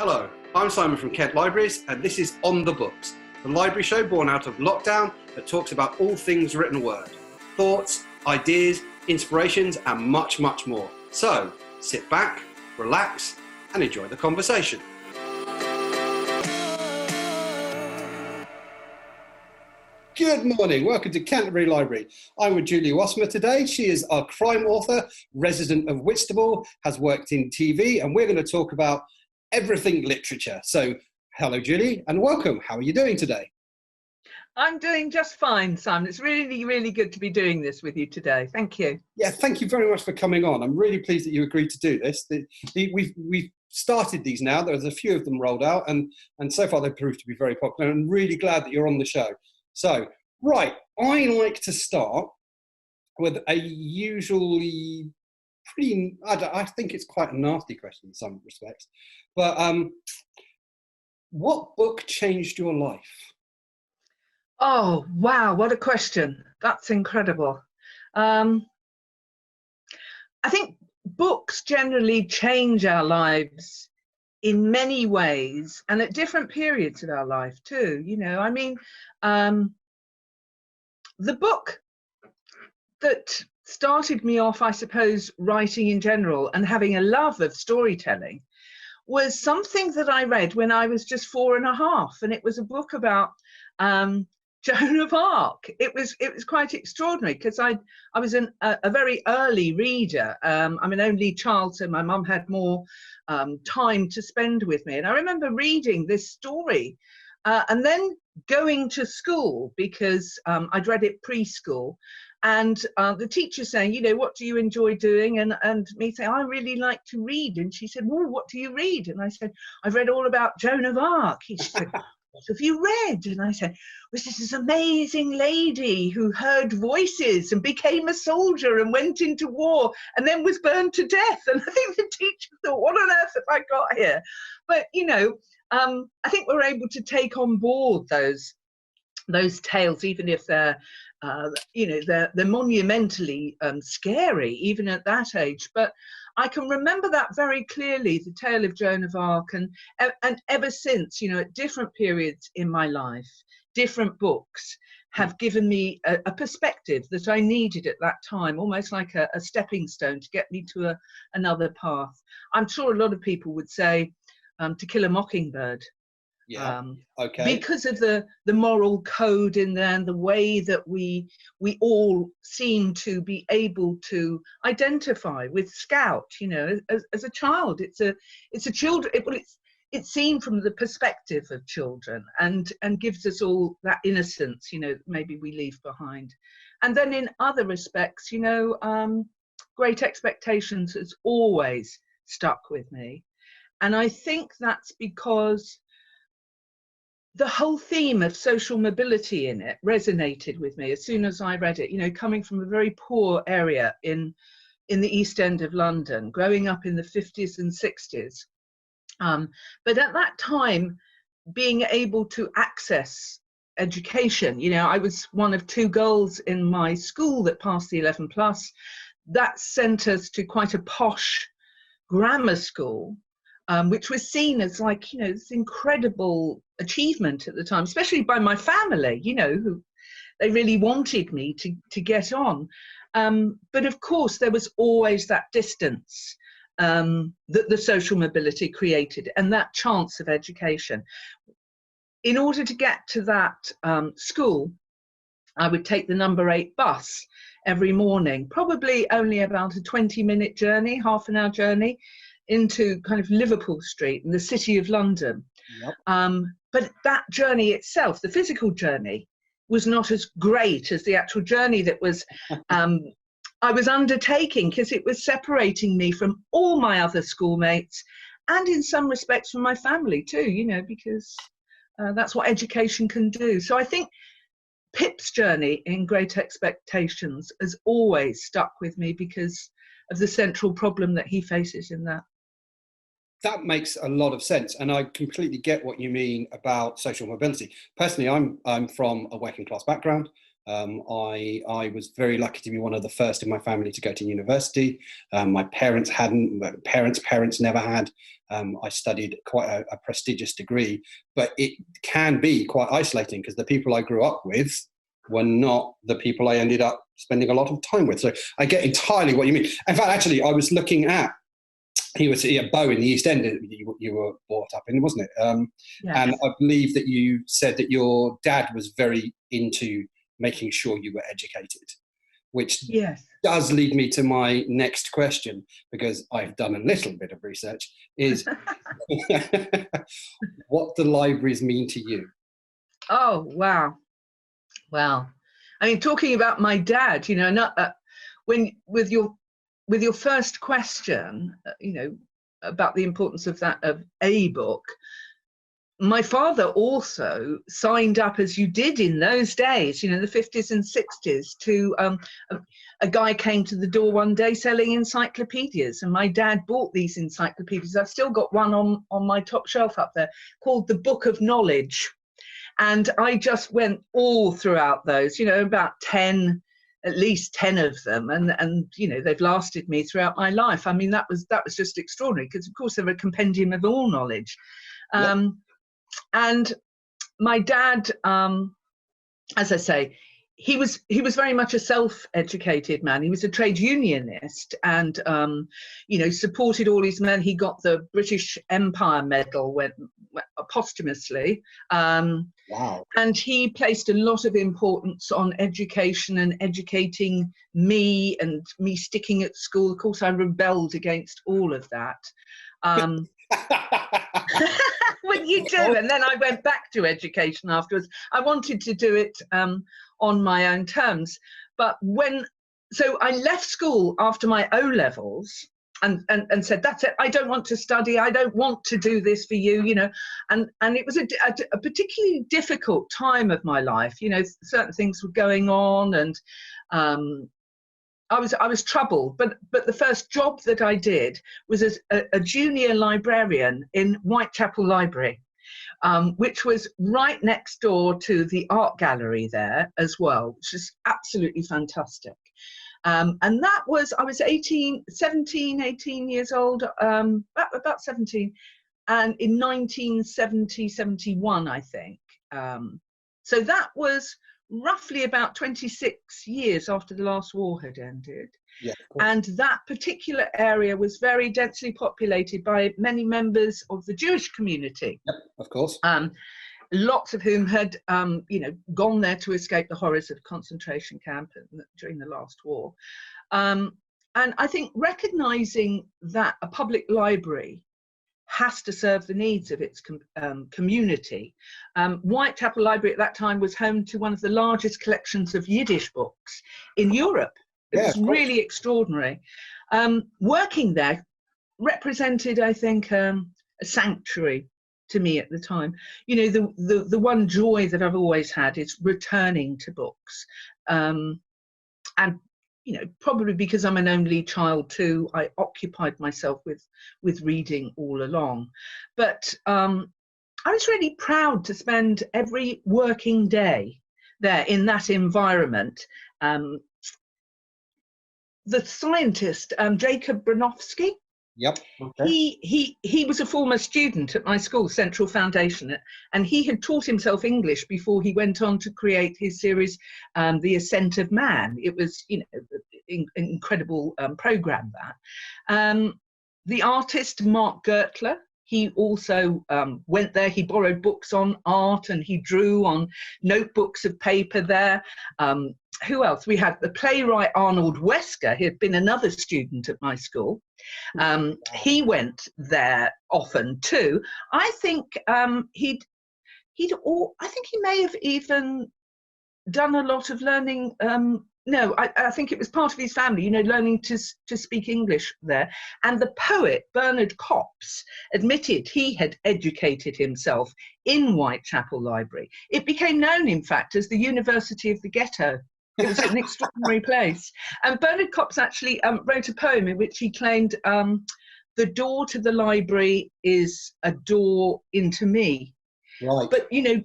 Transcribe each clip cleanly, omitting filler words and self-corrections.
Hello, I'm Simon from Kent Libraries, and this is On the Books, the library show born out of lockdown that talks about all things written word, thoughts, ideas, inspirations, and much, much more. So, sit back, relax, and enjoy the conversation. Good morning, welcome to Canterbury Library. I'm with Julie Wassmer today. She is our crime author, resident of Whitstable, has worked in TV, and we're going to talk about everything literature. So, hello Julie, and welcome. How are you doing today? I'm doing just fine, Simon. It's really, really good to be doing this with you today. Thank you. Yeah, thank you very much for coming on. I'm really pleased that you agreed to do this. We've started these now. There's a few of them rolled out, and so far they've proved to be very popular. I'm really glad that you're on the show. So, right, I like to start with a usually pretty, I think it's quite a nasty question in some respects, but what book changed your life? Oh, wow, what a question. That's incredible. I think books generally change our lives in many ways and at different periods of our life too. You know, I mean, the book that started me off, I suppose, writing in general and having a love of storytelling was something that I read when I was just 4.5, and it was a book about Joan of Arc. It was quite extraordinary because I was a very early reader. I'm an only child, so my mum had more time to spend with me, and I remember reading this story and then going to school because I'd read it preschool. And the teacher saying, you know, what do you enjoy doing? And me saying, I really like to read. And she said, well, what do you read? And I said, I've read all about Joan of Arc. She said, what have you read? And I said, was this amazing lady who heard voices and became a soldier and went into war and then was burned to death. And I think the teacher thought, what on earth have I got here? But, you know, I think we're able to take on board those tales, even if they're you know, they're monumentally scary, even at that age. But I can remember that very clearly, the tale of Joan of Arc, and ever since, you know, at different periods in my life, different books have given me a perspective that I needed at that time, almost like a stepping stone to get me to another path. I'm sure a lot of people would say To Kill a Mockingbird. Yeah. Okay. Because of the moral code in there and the way that we all seem to be able to identify with Scout, you know, as a child. It's seen from the perspective of children and gives us all that innocence, you know, maybe we leave behind. And then in other respects, you know, Great Expectations has always stuck with me. And I think that's because the whole theme of social mobility in it resonated with me as soon as I read it. You know, coming from a very poor area in the East End of London, growing up in the 50s and 60s. But at that time, being able to access education, you know, I was one of 2 girls in my school that passed the 11 plus. That sent us to quite a posh grammar school. Which was seen as, like, you know, this incredible achievement at the time, especially by my family, you know, who they really wanted me to get on. But of course, there was always that distance that the social mobility created and that chance of education. In order to get to that school, I would take the number 8 bus every morning, probably only about a 20-minute journey, half an hour journey, into kind of Liverpool Street in the City of London. Yep. But that journey itself, the physical journey, was not as great as the actual journey that was I was undertaking, because it was separating me from all my other schoolmates and in some respects from my family too, you know, because that's what education can do. So I think Pip's journey in Great Expectations has always stuck with me because of the central problem that he faces in that. That makes a lot of sense, and I completely get what you mean about social mobility. Personally, I'm from a working class background. I was very lucky to be one of the first in my family to go to university. My parents hadn't, parents never had. I studied quite a prestigious degree, but it can be quite isolating because the people I grew up with were not the people I ended up spending a lot of time with. So I get entirely what you mean. In fact, actually, I was looking at, he was a Beau in the Eastenders you were brought up in, wasn't it? Yes. And I believe that you said that your dad was very into making sure you were educated, which Yes. does lead me to my next question, because I've done a little bit of research, is what do libraries mean to you? Oh, wow. Well, I mean, talking about my dad, you know, not, when with your first question, you know, about the importance of that, of a book, my father also signed up, as you did in those days, you know, the 50s and 60s, to a guy came to the door one day selling encyclopedias, and my dad bought these encyclopedias. I've still got one on my top shelf up there called The Book of Knowledge. And I just went all throughout those, you know, about 10, at least 10 of them, and you know, they've lasted me throughout my life. I mean, that was just extraordinary, because of course they're a compendium of all knowledge. Yep. And my dad, as I say, he was very much a self-educated man. He was a trade unionist, and you know, supported all his men. He got the British Empire Medal posthumously. Wow. And he placed a lot of importance on education and educating me, and me sticking at school. Of course, I rebelled against all of that. Well, you do. And then I went back to education afterwards. I wanted to do it on my own terms. But so I left school after my O-levels, and said, that's it, I don't want to study, I don't want to do this for you, you know. And it was a particularly difficult time of my life. You know, certain things were going on, and I was troubled. But the first job that I did was as a junior librarian in Whitechapel Library, which was right next door to the art gallery there as well, which is absolutely fantastic. And that was, I was 17, 18 years old, about 17, and in 1970, 71, I think. So that was roughly about 26 years after the last war had ended. Yeah, and that particular area was very densely populated by many members of the Jewish community. Yep, of course. Lots of whom had, you know, gone there to escape the horrors of concentration camp during the last war. And I think recognizing that a public library has to serve the needs of its community. Whitechapel Library at that time was home to one of the largest collections of Yiddish books in Europe. It was really extraordinary. Working there represented, I think, a sanctuary to me at the time. You know, the one joy that I've always had is returning to books. And, you know, probably because I'm an only child too, I occupied myself with reading all along. But I was really proud to spend every working day there in that environment. The scientist, Jacob Branofsky, yep. Okay. He was a former student at my school, Central Foundation, and he had taught himself English before he went on to create his series, The Ascent of Man. It was, you know, an incredible program, that. The artist, Mark Gertler, he also went there. He borrowed books on art, and he drew on notebooks of paper there. Who else? We had the playwright Arnold Wesker. He had been another student at my school. He went there often too. I think I think he may have even done a lot of learning. No, I think it was part of his family, you know, learning to speak English there. And the poet Bernard Copps admitted he had educated himself in Whitechapel Library. It became known, in fact, as the University of the Ghetto. It was an extraordinary place. And Bernard Copps actually wrote a poem in which he claimed, the door to the library is a door into me. Right. But, you know,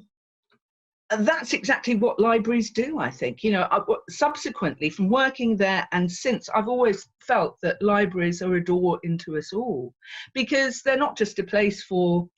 that's exactly what libraries do, I think. You know, subsequently from working there and since, I've always felt that libraries are a door into us all, because they're not just a place for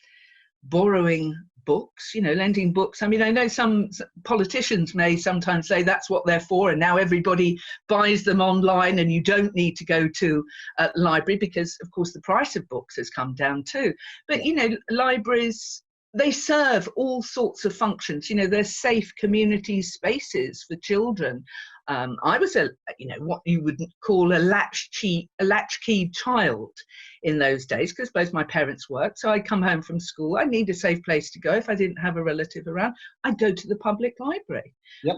borrowing books, you know, lending books. I mean, I know some politicians may sometimes say that's what they're for, and now everybody buys them online and you don't need to go to a library, because of course the price of books has come down too. But you know, libraries, they serve all sorts of functions. You know, they're safe community spaces for children. I was what you would call a latchkey child in those days, because both my parents worked. So I'd come home from school, I need a safe place to go. If I didn't have a relative around, I'd go to the public library. Yep.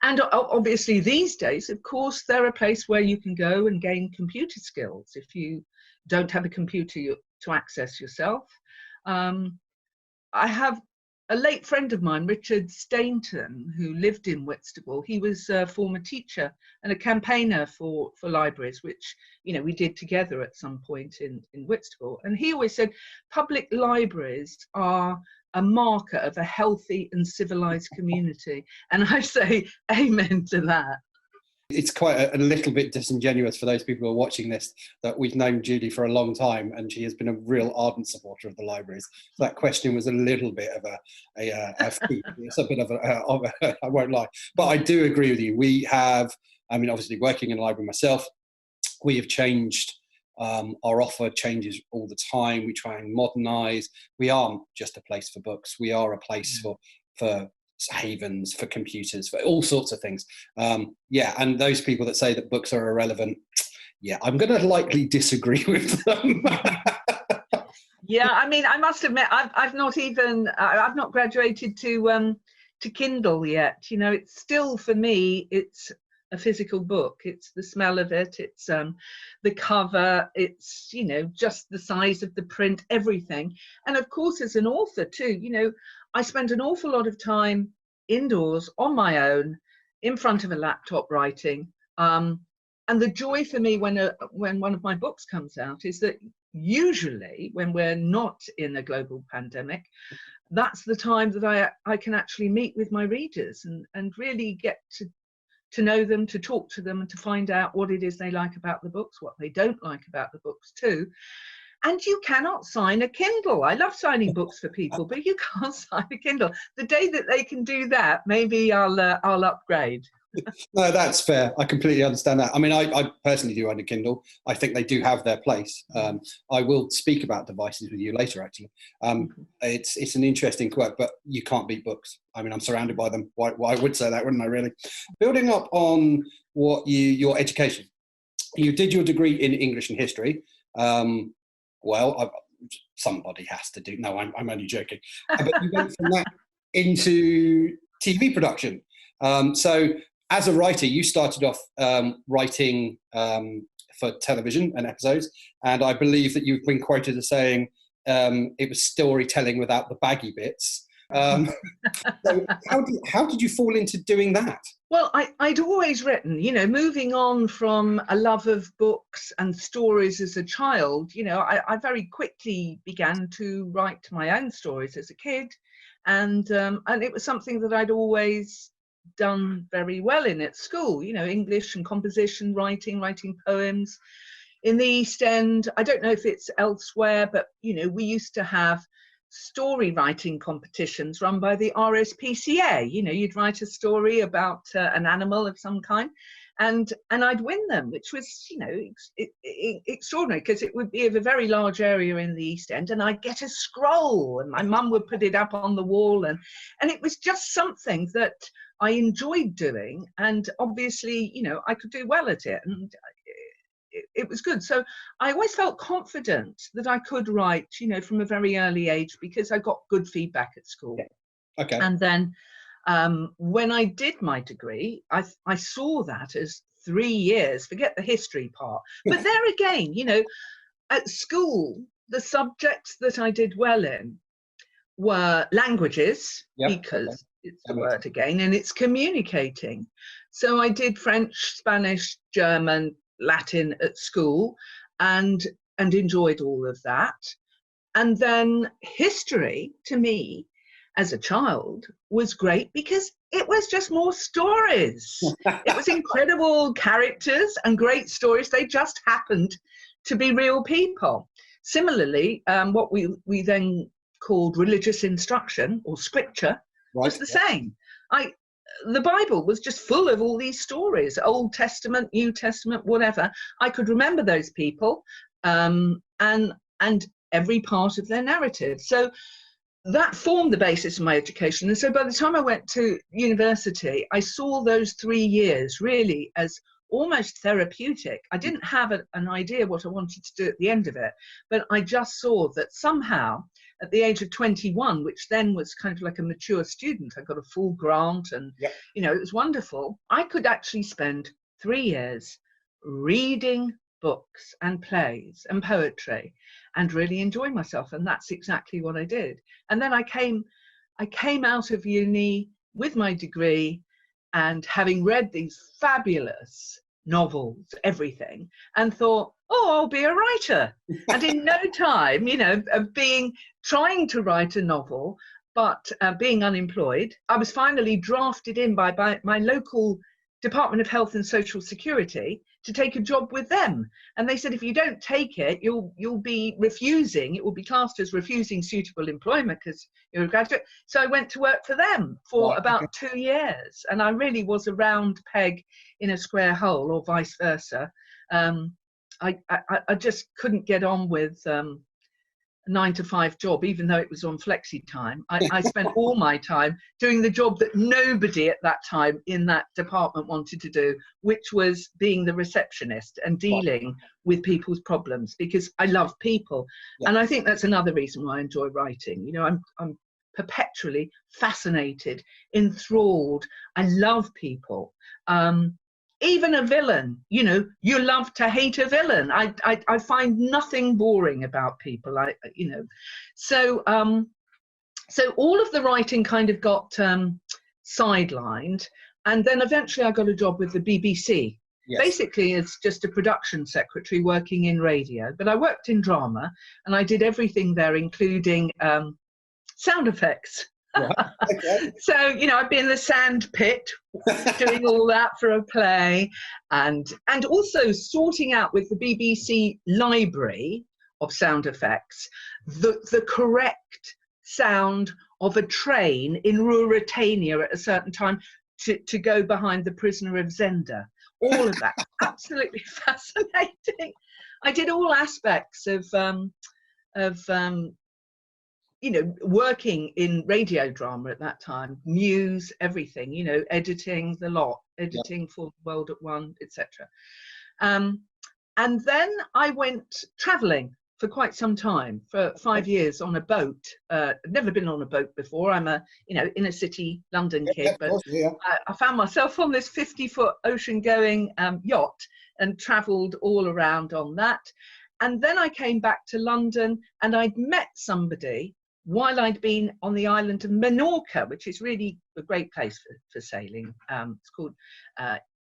And obviously these days, of course, they're a place where you can go and gain computer skills if you don't have a computer to access yourself. I have a late friend of mine, Richard Stainton, who lived in Whitstable. He was a former teacher and a campaigner for libraries, which, you know, we did together at some point in Whitstable. And he always said public libraries are a marker of a healthy and civilized community. And I say amen to that. It's quite a little bit disingenuous for those people who are watching this that we've known Julie for a long time, and she has been a real ardent supporter of the libraries. So that question was a little bit of a feat. It's a bit of a I won't lie. But I do agree with you. We have, I mean, obviously working in a library myself, we have changed. Our offer changes all the time. We try and modernise. We aren't just a place for books. We are a place for havens, for computers, for all sorts of things. And those people that say that books are irrelevant, I'm going to likely disagree with them. Yeah, I mean, I must admit, I've not graduated to Kindle yet. You know, it's still, for me, it's a physical book. It's the smell of it, it's the cover, it's, you know, just the size of the print, everything. And of course, as an author too, you know, I spent an awful lot of time indoors on my own in front of a laptop writing. And the joy for me when one of my books comes out is that usually when we're not in a global pandemic, that's the time that I can actually meet with my readers and really get to know them, to talk to them, and to find out what it is they like about the books, what they don't like about the books too. And you cannot sign a Kindle. I love signing books for people, but you can't sign a Kindle. The day that they can do that, maybe I'll upgrade. No, that's fair. I completely understand that. I mean, I personally do own a Kindle. I think they do have their place. I will speak about devices with you later, actually. It's an interesting quote, but you can't beat books. I mean, I'm surrounded by them. Why I would say that, wouldn't I, really? Building up on what your education. You did your degree in English and history. Somebody has to do. No, I'm only joking. But you went from that into TV production. So as a writer, you started off writing for television and episodes, and I believe that you've been quoted as saying it was storytelling without the baggy bits. So how did you fall into doing that? Well, I'd always written, you know, moving on from a love of books and stories as a child, you know, I very quickly began to write my own stories as a kid. And it was something that I'd always done very well in at school, you know, English and composition, writing poems. In the East End, I don't know if it's elsewhere, but, you know, we used to have story writing competitions run by the RSPCA. You know, you'd write a story about an animal of some kind, and I'd win them, which was, you know, extraordinary, because it would be of a very large area in the East End, and I'd get a scroll, and my mum would put it up on the wall, and it was just something that I enjoyed doing, and obviously, you know, I could do well at it, and it was good. So I always felt confident that I could write, you know, from a very early age, because I got good feedback at school. Okay. And then when I did my degree, I saw that as 3 years, forget the history part. But there again, you know, at school, the subjects that I did well in were languages, because it's the word again, and it's communicating. So I did French, Spanish, German, Latin at school, and enjoyed all of that. And then history, to me, as a child was great because it was just more stories. It was incredible characters and great stories. They just happened to be real people. Similarly, what we then called religious instruction or scripture was the same. The Bible was just full of all these stories, Old Testament, New Testament, whatever. I could remember those people and every part of their narrative. So that formed the basis of my education. And so by the time I went to university, I saw those 3 years really as almost therapeutic. I didn't have an idea what I wanted to do at the end of it, but I just saw that somehow at the age of 21, which then was kind of like a mature student, I got a full grant and, you know, it was wonderful. I could actually spend 3 years reading books and plays and poetry and really enjoying myself. And that's exactly what I did. And then I came out of uni with my degree and having read these fabulous novels, everything, and thought, oh, I'll be a writer. And in no time, you know, of trying to write a novel, but being unemployed, I was finally drafted in by my local Department of Health and Social Security to take a job with them. And they said, if you don't take it, you'll be refusing, it will be classed as refusing suitable employment because you're a graduate. So I went to work for them for about 2 years. And I really was a round peg in a square hole, or vice versa. I just couldn't get on with a 9-to-5 job, even though it was on flexi time. I spent all my time doing the job that nobody at that time in that department wanted to do, which was being the receptionist and dealing with people's problems, because I love people. And I think that's another reason why I enjoy writing. You know, I'm perpetually fascinated, enthralled. I love people. Even a villain, you know, you love to hate a villain. I find nothing boring about people. You know, so all of the writing kind of got sidelined, and then eventually I got a job with the BBC. Basically, as just a production secretary working in radio, but I worked in drama, and I did everything there, including sound effects. So, you know, I'd be in the sand pit doing all that for a play, and also sorting out with the BBC library of sound effects the correct sound of a train in Ruritania at a certain time to go behind the prisoner of Zenda. All of that. Absolutely fascinating. I did all aspects of you know, working in radio drama at that time, news, everything, you know, editing the lot, editing for World at One, etc. And then I went traveling for quite some time, for 5 years on a boat. I'd never been on a boat before. I'm a, you know, inner city London kid, but I found myself on this 50-foot ocean-going yacht and travelled all around on that. And then I came back to London, and I'd met somebody while I'd been on the island of Menorca, which is really a great place for sailing. It's called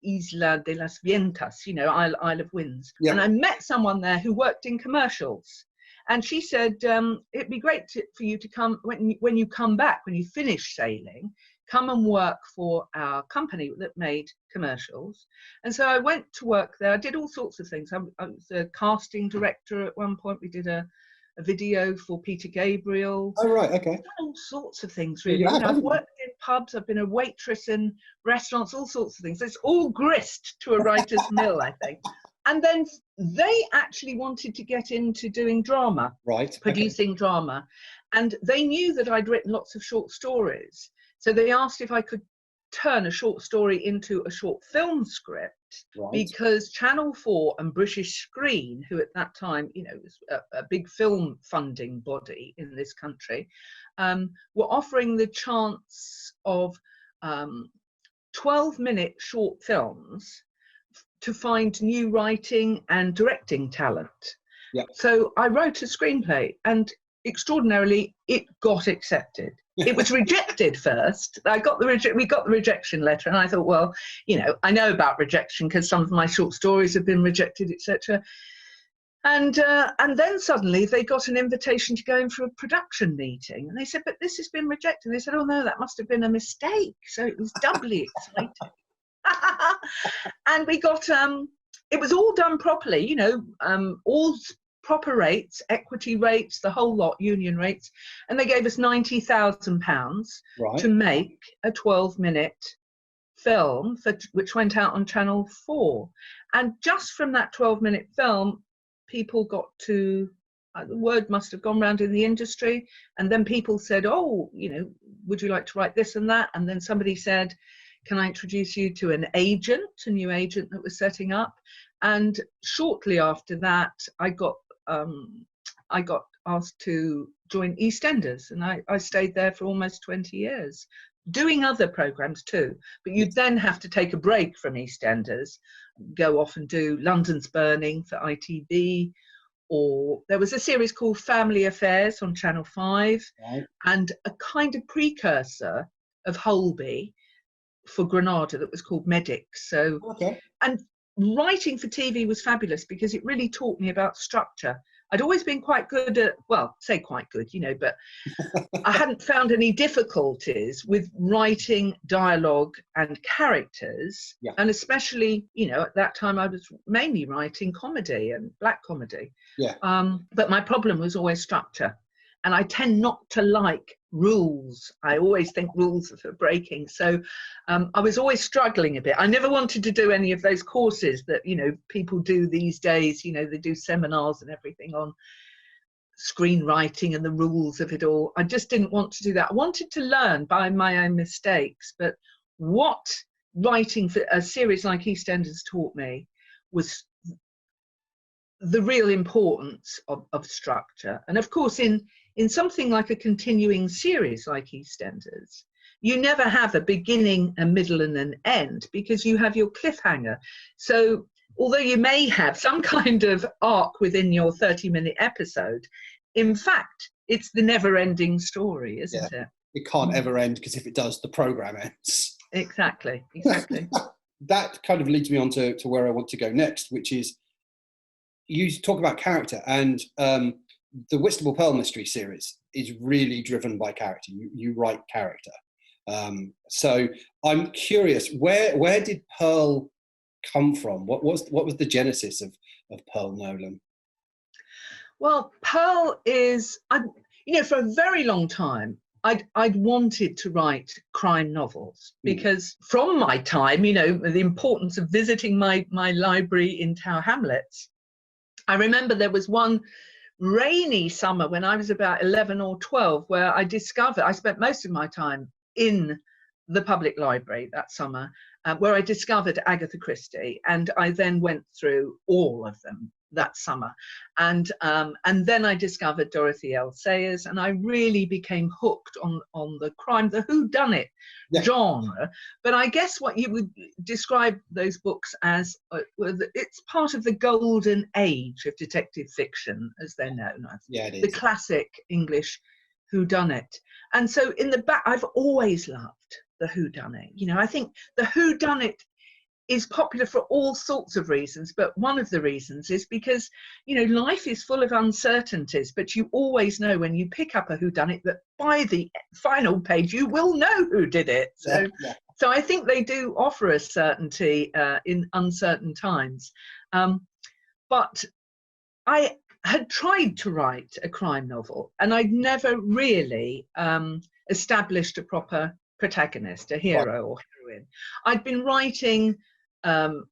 Isla de las Vientas, you know, Isle of Winds. And I met someone there who worked in commercials. And she said, it'd be great for you to come, when you come back, when you finish sailing, come and work for our company that made commercials. And so I went to work there. I did all sorts of things. I was a casting director at one point. We did a video for Peter Gabriel. Oh, right, okay. All sorts of things, really. You know, I've worked in pubs, I've been a waitress in restaurants, all sorts of things. It's all grist to a writer's mill, I think. And then they actually wanted to get into doing drama, producing drama. And they knew that I'd written lots of short stories. So they asked if I could turn a short story into a short film script, because Channel 4 and British Screen, who at that time, you know, was a big film funding body in this country, were offering the chance of 12-minute short films to find new writing and directing talent. So I wrote a screenplay, and extraordinarily it got accepted. It was rejected first. We got the rejection letter, and I thought, well, you know, I know about rejection because some of my short stories have been rejected, etc. And then suddenly they got an invitation to go in for a production meeting. And they said, but this has been rejected. And they said, oh no, that must have been a mistake. So it was doubly exciting. And we got, it was all done properly, you know, all proper rates, equity rates, the whole lot, union rates. And they gave us £90,000 to make a 12-minute film, which went out on Channel 4. And just from that 12-minute film, people got to, the word must have gone round in the industry, and then people said, oh, you know, would you like to write this and that? And then somebody said, can I introduce you to an agent, a new agent that was setting up? And shortly after that, I got asked to join Eastenders, and I stayed there for almost 20 years, doing other programs too. But you'd then have to take a break from Eastenders, go off and do London's Burning for ITV, or there was a series called Family Affairs on Channel 5, and a kind of precursor of Holby for Granada that was called Medics. So, and writing for TV was fabulous because it really taught me about structure. I'd always been quite good at, well, say quite good, you know, but I hadn't found any difficulties with writing dialogue and characters. And especially, you know, at that time I was mainly writing comedy and black comedy. But my problem was always structure. And I tend not to like rules. I always think rules are for breaking. So I was always struggling a bit. I never wanted to do any of those courses that, you know, people do these days. You know, they do seminars and everything on screenwriting and the rules of it all. I just didn't want to do that. I wanted to learn by my own mistakes. But what writing for a series like EastEnders taught me was the real importance of structure. And of course, in something like a continuing series like EastEnders, you never have a beginning, a middle and an end, because you have your cliffhanger. So although you may have some kind of arc within your 30-minute episode, in fact, it's the never-ending story, isn't it? It can't ever end, because if it does, the programme ends. Exactly. That kind of leads me on to where I want to go next, which is, you talk about character, and the Whitstable Pearl mystery series is really driven by character. You write character. So I'm curious, where did Pearl come from? What was the genesis of Pearl Nolan? Well, Pearl is, you know, for a very long time, I'd wanted to write crime novels, because from my time, you know, the importance of visiting my library in Tower Hamlets, I remember there was one rainy summer when I was about 11 or 12 where I spent most of my time in the public library that summer, where I discovered Agatha Christie, and I then went through all of them that summer, and then I discovered Dorothy L. Sayers, and I really became hooked on the crime, the whodunit genre. But I guess what you would describe those books as, it's part of the golden age of detective fiction, as they're known as. It is. The classic English whodunit. And so in the back, I've always loved the whodunit. You know, I think the whodunit is popular for all sorts of reasons, but one of the reasons is because, you know, life is full of uncertainties, but you always know when you pick up a whodunit that by the final page you will know who did it. So I think they do offer us certainty in uncertain times. But I had tried to write a crime novel, and I'd never really established a proper protagonist, a hero or heroine. I'd been writing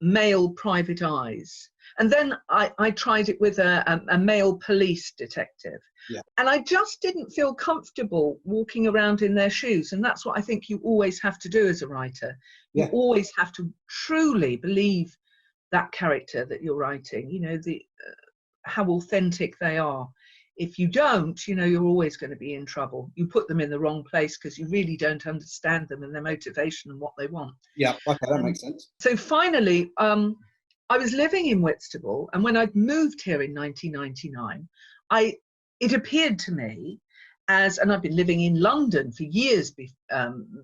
male private eyes, and then I tried it with a male police detective, and I just didn't feel comfortable walking around in their shoes. And that's what I think you always have to do as a writer. You always have to truly believe that character that you're writing, you know, how authentic they are. If you don't, you know, you're always going to be in trouble. You put them in the wrong place because you really don't understand them and their motivation and what they want. Yeah, okay, that makes sense. So finally, I was living in Whitstable, and when I'd moved here in 1999, it appeared to me as, and I've been living in London for years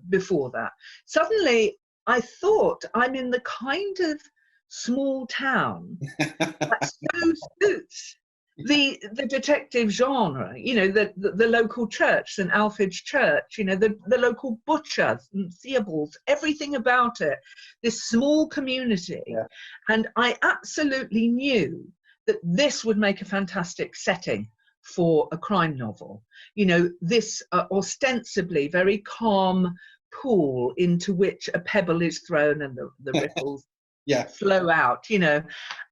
before that, suddenly I thought I'm in the kind of small town that so suits the detective genre, you know, the local church, St Alfred's Church, you know, the local butcher, Theobald's, everything about it, this small community. Yeah. And I absolutely knew that this would make a fantastic setting for a crime novel. You know, this ostensibly very calm pool into which a pebble is thrown and the ripples flow out, you know,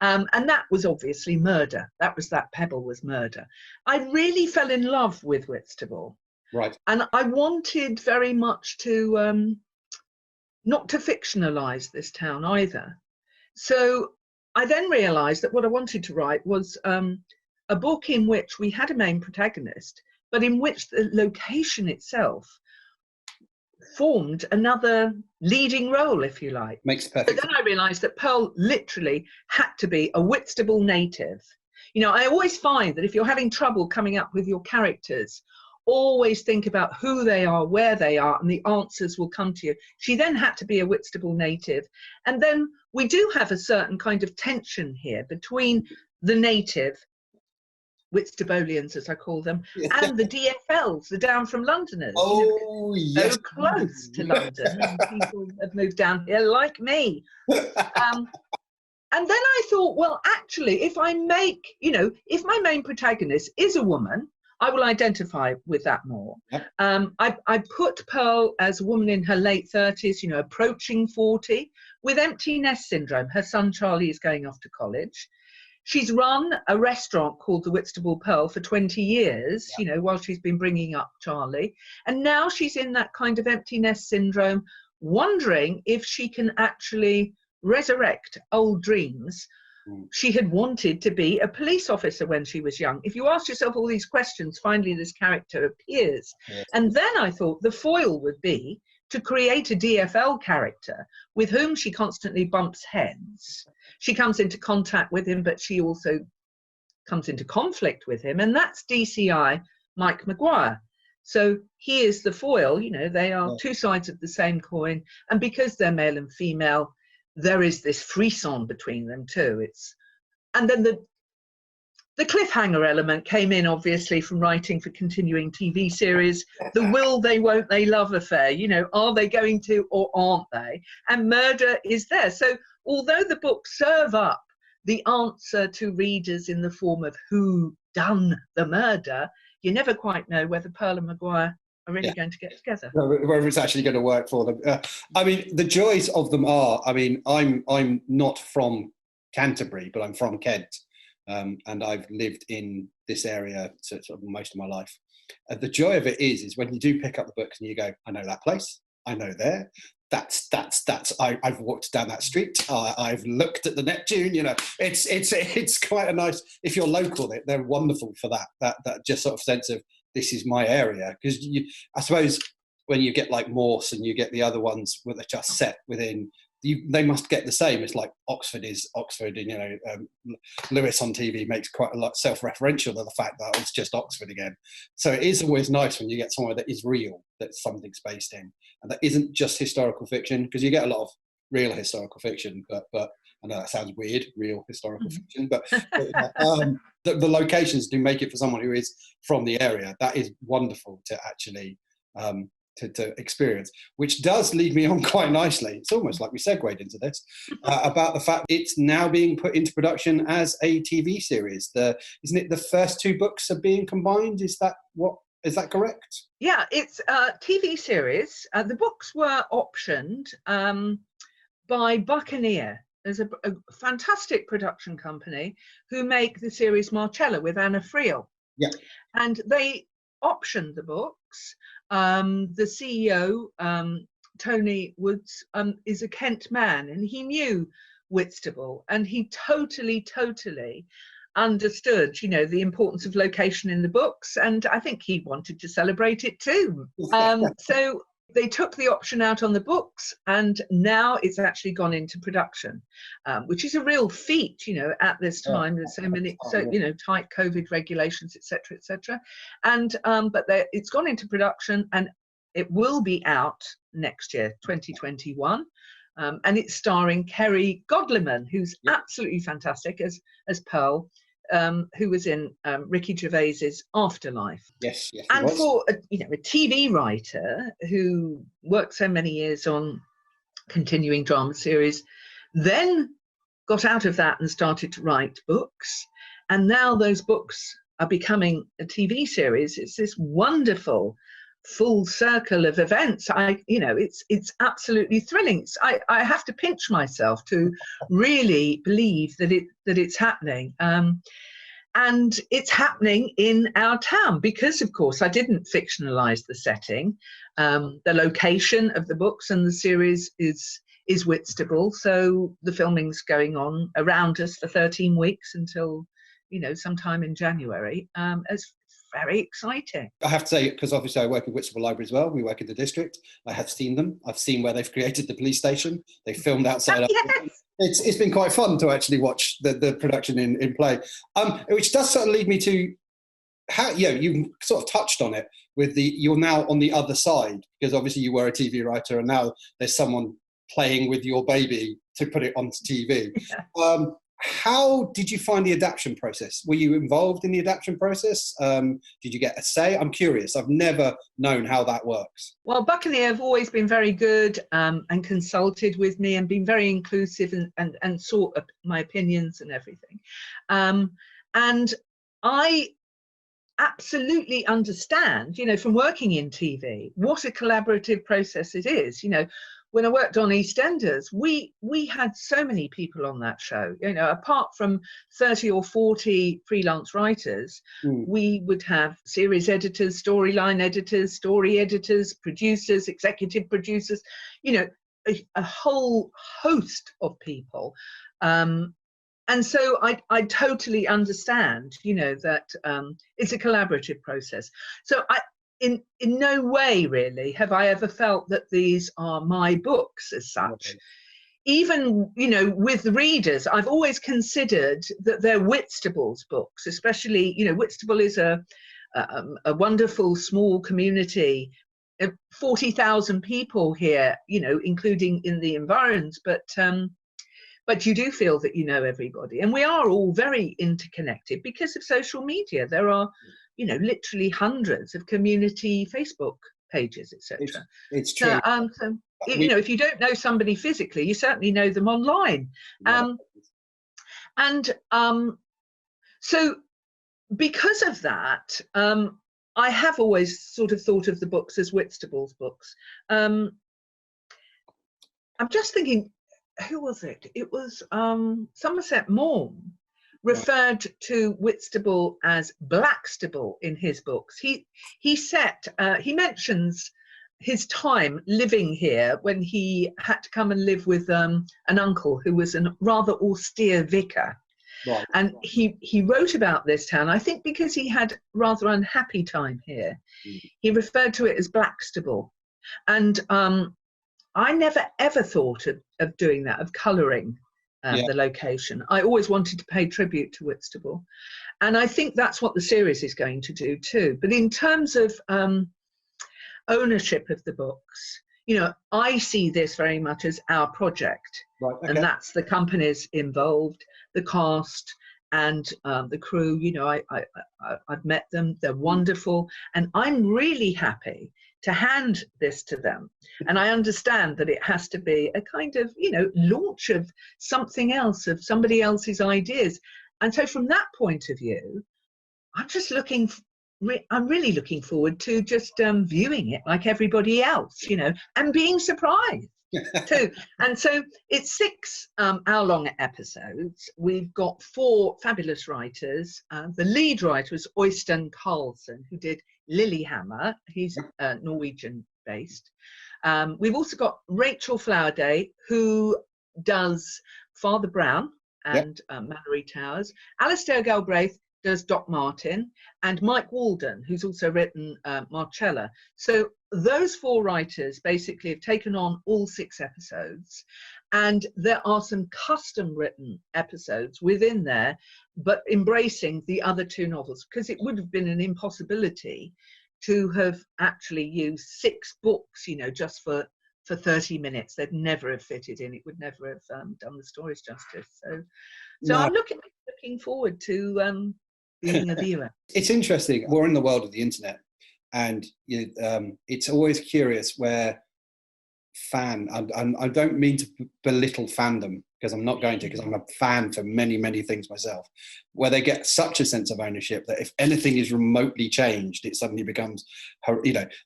and that was obviously murder. That pebble was murder. I really fell in love with Whitstable, right? And I wanted very much to not to fictionalize this town either. So I then realized that what I wanted to write was a book in which we had a main protagonist, but in which the location itself formed another leading role, if you like. Makes perfect sense. But then I realized that Pearl literally had to be a Whitstable native. You know, I always find that if you're having trouble coming up with your characters, always think about who they are, where they are, and the answers will come to you. She then had to be a Whitstable native. And then we do have a certain kind of tension here between the native, Whitstablians as I call them, and the DFLs, the down from Londoners. Oh, you know, yes. so close to London, and people have moved down here like me. And then I thought, well, actually, if I make, you know, if my main protagonist is a woman, I will identify with that more. Yep. I put Pearl as a woman in her late 30s, you know, approaching 40, with empty nest syndrome. Her son Charlie is going off to college. She's run a restaurant called the Whitstable Pearl for 20 years, you know, while she's been bringing up Charlie. And now she's in that kind of empty nest syndrome, wondering if she can actually resurrect old dreams. She had wanted to be a police officer when she was young. If you ask yourself all these questions, finally this character appears. Yes. And then I thought the foil would be to create a DFL character with whom she constantly bumps heads. She comes into contact with him, but she also comes into conflict with him. And that's DCI Mike Maguire. So he is the foil, you know, they are two sides of the same coin. And because they're male and female, there is this frisson between them too. And then the cliffhanger element came in, obviously, from writing for continuing TV series. The will they, won't they love affair, you know, are they going to or aren't they? And murder is there. So although the books serve up the answer to readers in the form of who done the murder, you never quite know whether Pearl and Maguire are really going to get together. Whether it's actually going to work for them. I mean, the joys of them are, I mean, I'm not from Canterbury, but I'm from Kent. And I've lived in this area sort of most of my life. The joy of it is when you do pick up the books and you go, I know that place, I know there. I've walked down that street. I've looked at the Neptune. You know, it's quite a nice. If you're local, they're wonderful for that just sort of sense of this is my area. Because I suppose when you get like Morse and you get the other ones where they're just set within. They must get the same. It's like Oxford is Oxford, and you know, Lewis on TV makes quite a lot self-referential to the fact that it's just Oxford again. So it is always nice when you get somewhere that is real, that something's based in, and that isn't just historical fiction, because you get a lot of real historical fiction. But I know that sounds weird, real historical fiction, but the locations do make it for someone who is from the area. That is wonderful to actually. To experience, which does lead me on quite nicely. It's almost like we segued into this about the fact it's now being put into production as a TV series. Isn't it the first two books are being combined? Is that correct? Yeah, it's a TV series. The books were optioned by Buccaneer. There's a fantastic production company who make the series Marcella with Anna Friel. Yeah, and they optioned the books. The CEO, Tony Woods, is a Kent man, and he knew Whitstable, and he totally understood, you know, the importance of location in the books, and I think he wanted to celebrate it too. So they took the option out on the books, and now it's actually gone into production, which is a real feat, you know, at this time. There's so many, you know, tight COVID regulations, etc., etc. And but it's gone into production, and it will be out next year, 2021. and it's starring Kerry Godliman, who's absolutely fantastic as Pearl, who was in Ricky Gervais's Afterlife. Yes, yes. And for a TV writer who worked so many years on continuing drama series, then got out of that and started to write books, and now those books are becoming a TV series. It's this wonderful full circle of events. It's absolutely thrilling. I have to pinch myself to really believe that it's happening. And it's happening in our town because, of course, I didn't fictionalize the setting. The location of the books and the series is Whitstable, so the filming's going on around us for 13 weeks until sometime in January. It's very exciting. I have to say, because obviously I work at Whitstable Library as well, we work in the district, I have seen them. I've seen where they've created the police station. They filmed outside. Yes. It's been quite fun to actually watch the production in play, which does sort of lead me to how you sort of touched on it with you're now on the other side, because obviously you were a TV writer and now there's someone playing with your baby to put it onto TV. Yeah. How did you find the adaptation process? Were you involved in the adaptation process? Did you get a say? I'm curious. I've never known how that works. Well, Buckley have always been very good and consulted with me and been very inclusive and sought my opinions and everything. And I absolutely understand, from working in TV, what a collaborative process it is. When I worked on Eastenders, we had so many people on that show. Apart from 30 or 40 freelance writers, we would have series editors, storyline editors, story editors, producers, executive producers, a whole host of people. And so I totally understand, that it's a collaborative process. So in no way really have I ever felt that these are my books as such. Okay. Even, with readers, I've always considered that they're Whitstable's books, especially, Whitstable is a wonderful small community of 40,000 people here, including in the environs, but you do feel that you know everybody. And we are all very interconnected because of social media. There are literally hundreds of community Facebook pages, etc. It's true. So, if you don't know somebody physically, you certainly know them online. So because of that, I have always sort of thought of the books as Whitstable's books. I'm just thinking, who was it? It was Somerset Maugham referred to Whitstable as Blackstable in his books. He mentions his time living here when he had to come and live with an uncle who was a rather austere vicar. Right. And he wrote about this town, I think because he had rather unhappy time here. He referred to it as Blackstable. And I never ever thought of doing that, of colouring the location. I always wanted to pay tribute to Whitstable, and I think that's what the series is going to do too. But in terms of ownership of the books, I see this very much as our project. Right, okay. And that's the companies involved, the cast and the crew. I've met them, they're wonderful, and I'm really happy to hand this to them. And I understand that it has to be a kind of, launch of something else, of somebody else's ideas. And so from that point of view, I'm really looking forward to just viewing it like everybody else, and being surprised too. And so it's 6 hour-long episodes. We've got 4 fabulous writers. The lead writer is Øystein Carlsen, who did Lilyhammer. He's Norwegian based. We've also got Rachel Flowerday, who does Father Brown and Mallory Towers. Alistair Galbraith does Doc Martin, and Mike Walden, who's also written Marcella. So those 4 writers basically have taken on all 6 episodes, and there are some custom written episodes within there, but embracing the other 2 novels, because it would have been an impossibility to have actually used 6 books, just for for 30 minutes. They'd never have fitted in. It would never have done the stories justice. So No. I'm looking forward to being a viewer. It's interesting. We're in the world of the internet, and it's always curious where I don't mean to belittle fandom, because I'm not going to, because I'm a fan for many, many things myself, where they get such a sense of ownership that if anything is remotely changed, it suddenly becomes,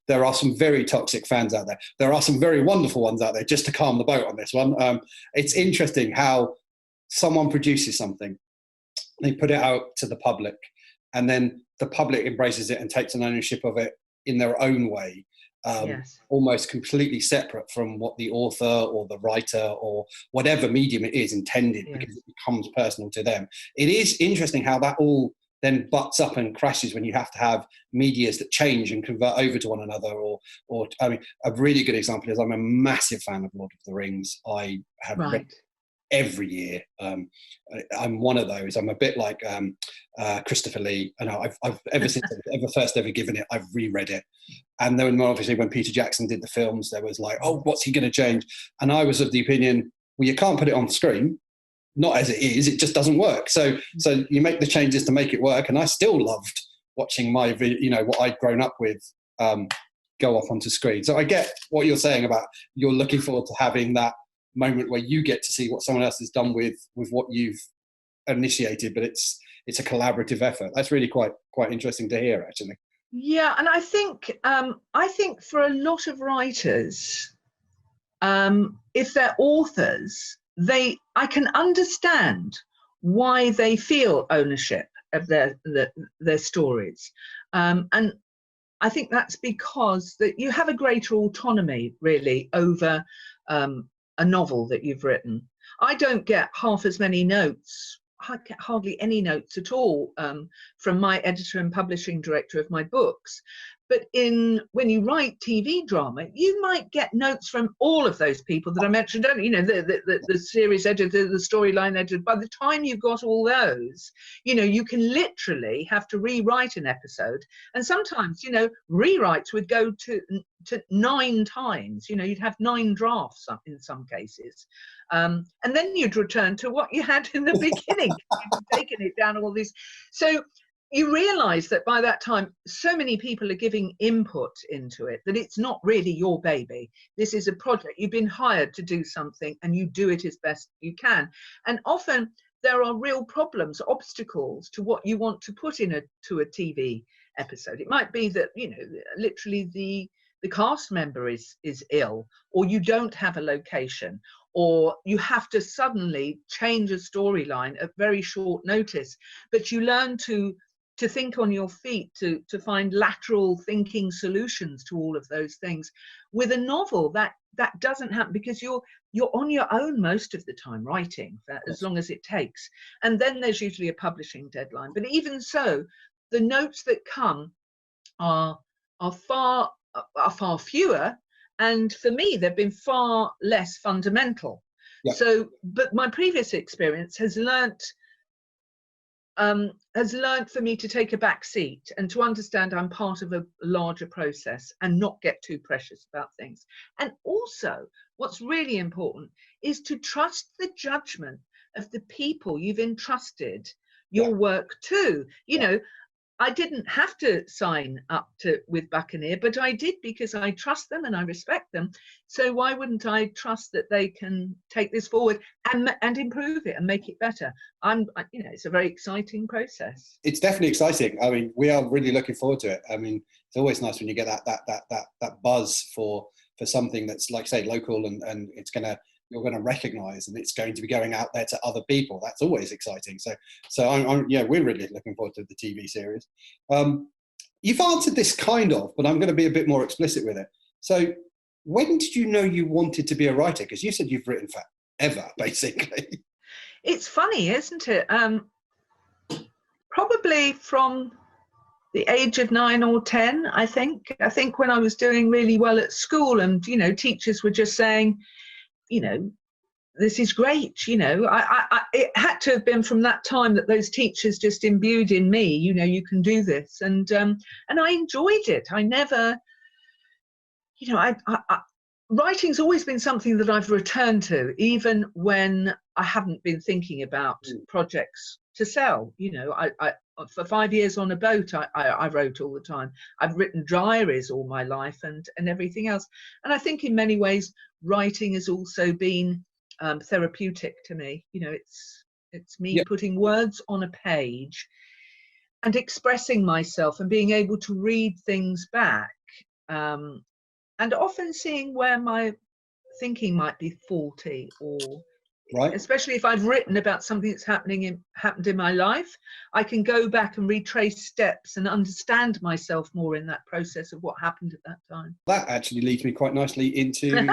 there are some very toxic fans out there. There are some very wonderful ones out there, just to calm the boat on this one. It's interesting how someone produces something, they put it out to the public, and then the public embraces it and takes an ownership of it in their own way. Yes. Almost completely separate from what the author or the writer or whatever medium it is intended, Yes. because it becomes personal to them. It is interesting how that all then butts up and crashes when you have to have medias that change and convert over to one another. Or I mean, a really good example is I'm a massive fan of Lord of the Rings. I have read every year. I'm one of those. I'm a bit like Christopher Lee. I know I've ever since I've first ever given it, I've reread it. And then obviously when Peter Jackson did the films, there was like, oh, what's he going to change? And I was of the opinion, well, you can't put it on screen, not as it is. It just doesn't work. So you make the changes to make it work. And I still loved watching my, what I'd grown up with go up onto screen. So I get what you're saying about you're looking forward to having that moment where you get to see what someone else has done with what you've initiated, but it's a collaborative effort. That's really quite interesting to hear, actually. Yeah, and I think for a lot of writers, if they're authors, I can understand why they feel ownership of their stories, and I think that's because that you have a greater autonomy, really, over a novel that you've written. I don't get half as many notes. I get hardly any notes at all from my editor and publishing director of my books. But when you write TV drama, you might get notes from all of those people that I mentioned earlier. The series editor, the storyline editor. By the time you've got all those, you can literally have to rewrite an episode. And sometimes, rewrites would go to 9 times. You'd have 9 drafts in some cases. And then you'd return to what you had in the beginning. You'd taken it down all these. So you realise that by that time, so many people are giving input into it that it's not really your baby. This is a project. You've been hired to do something and you do it as best you can. And often there are real problems, obstacles to what you want to put to a TV episode. It might be that, literally the cast member is ill, or you don't have a location, or you have to suddenly change a storyline at very short notice. But you learn to think on your feet, to find lateral thinking solutions to all of those things. With a novel, that doesn't happen, because you're on your own most of the time writing, for as long as it takes. And then there's usually a publishing deadline. But even so, the notes that come are far fewer, and for me they've been far less fundamental. Yeah. So, but my previous experience has learnt for me to take a back seat and to understand I'm part of a larger process and not get too precious about things. And also, what's really important is to trust the judgment of the people you've entrusted your work to. I didn't have to sign up with Buccaneer, but I did, because I trust them and I respect them. So why wouldn't I trust that they can take this forward and improve it and make it better? It's a very exciting process. It's definitely exciting. I mean, we are really looking forward to it. I mean, it's always nice when you get that buzz for something that's, like, say, local and you're going to recognise, and it's going to be going out there to other people. That's always exciting. So we're really looking forward to the TV series. You've answered this kind of, but I'm going to be a bit more explicit with it. So when did you know you wanted to be a writer? Because you said you've written forever, basically. It's funny, isn't it? Probably from the age of 9 or 10, I think. I think when I was doing really well at school, and teachers were just saying, this is great. It had to have been from that time that those teachers just imbued in me, you can do this. And I enjoyed it. I never, writing's always been something that I've returned to, even when I haven't been thinking about projects to sell. You know, I for 5 years on a boat, I wrote all the time. I've written diaries all my life and everything else. And I think in many ways, writing has also been therapeutic to me. You know, it's me putting words on a page and expressing myself and being able to read things back. And often seeing where my thinking might be faulty, or especially if I've written about something that's happened in my life, I can go back and retrace steps and understand myself more in that process of what happened at that time. That actually leads me quite nicely into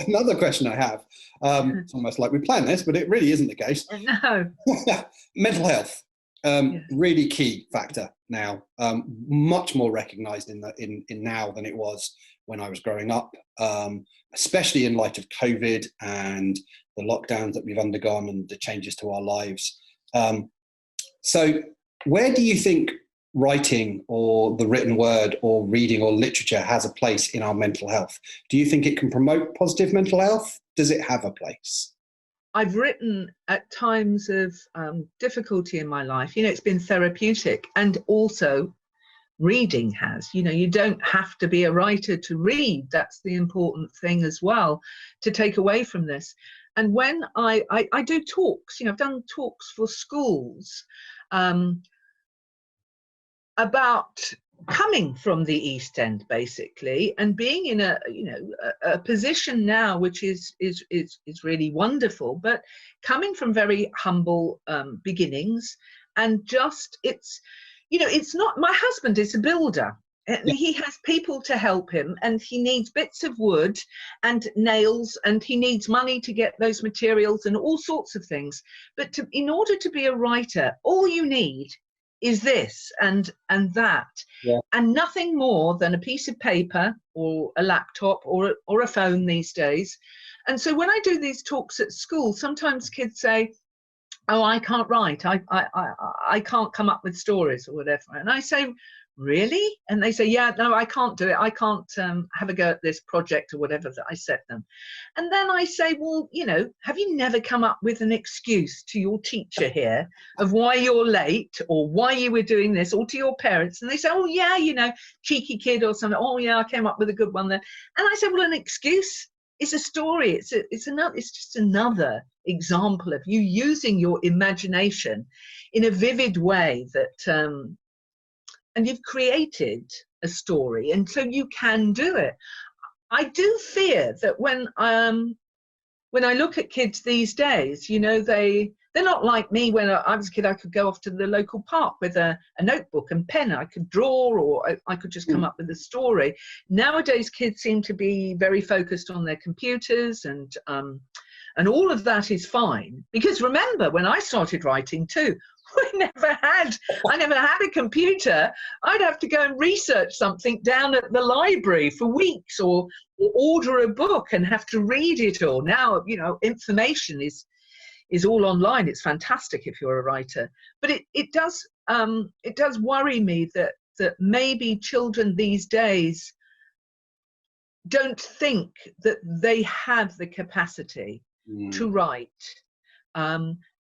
another question I have. It's almost like we planned this, but it really isn't the case. No. Mental health, really key factor now, much more recognised in now than it was when I was growing up, especially in light of COVID and the lockdowns that we've undergone and the changes to our lives. So where do you think writing or the written word or reading or literature has a place in our mental health? Do you think it can promote positive mental health? Does it have a place? I've written at times of difficulty in my life. You know, it's been therapeutic, and also reading has. You know, you don't have to be a writer to read. That's the important thing as well to take away from this. And when I do talks, you know, I've done talks for schools about coming from the East End, basically, and being in a position now which is really wonderful, but coming from very humble beginnings, and just it's not, my husband is a builder. He has people to help him, and he needs bits of wood and nails, and he needs money to get those materials and all sorts of things. But in order to be a writer, all you need is this and that, and nothing more than a piece of paper or a laptop or a phone these days. And so when I do these talks at school, sometimes kids say, "Oh, I can't write. I can't come up with stories," or whatever. And I say, "Really?" And they say, "Yeah, no, I can't do it. I can't have a go at this project," or whatever that I set them. And then I say, "Well, you know, have you never come up with an excuse to your teacher here of why you're late or why you were doing this, or to your parents?" And they say, "Oh, yeah, you know, cheeky kid," or something. "Oh, yeah, I came up with a good one there." And I say, "Well, an excuse is a story. It's just another example of you using your imagination in a vivid way that and you've created a story, and so you can do it." I do fear that when I look at kids these days, you know, they're not like me. When I was a kid, I could go off to the local park with a notebook and pen. I could draw, or I could just come up with a story. Nowadays, kids seem to be very focused on their computers, and all of that is fine. Because remember, when I started writing too, I never had a computer. I'd have to go and research something down at the library for weeks, or order a book and have to read it all. Now, you know, information is all online. It's fantastic if you're a writer. But it does worry me that maybe children these days don't think that they have the capacity to write.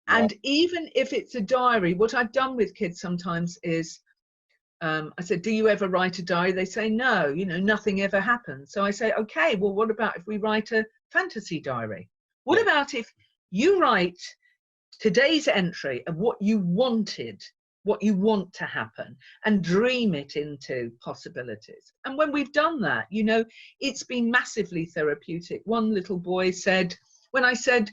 And even if it's a diary, what I've done with kids sometimes is, I said, "Do you ever write a diary?" They say, "No, you know, nothing ever happens." So I say, "Okay, well, what about if we write a fantasy diary? What about if you write today's entry of what you want to happen, and dream it into possibilities?" And when we've done that, you know, it's been massively therapeutic. One little boy said, when I said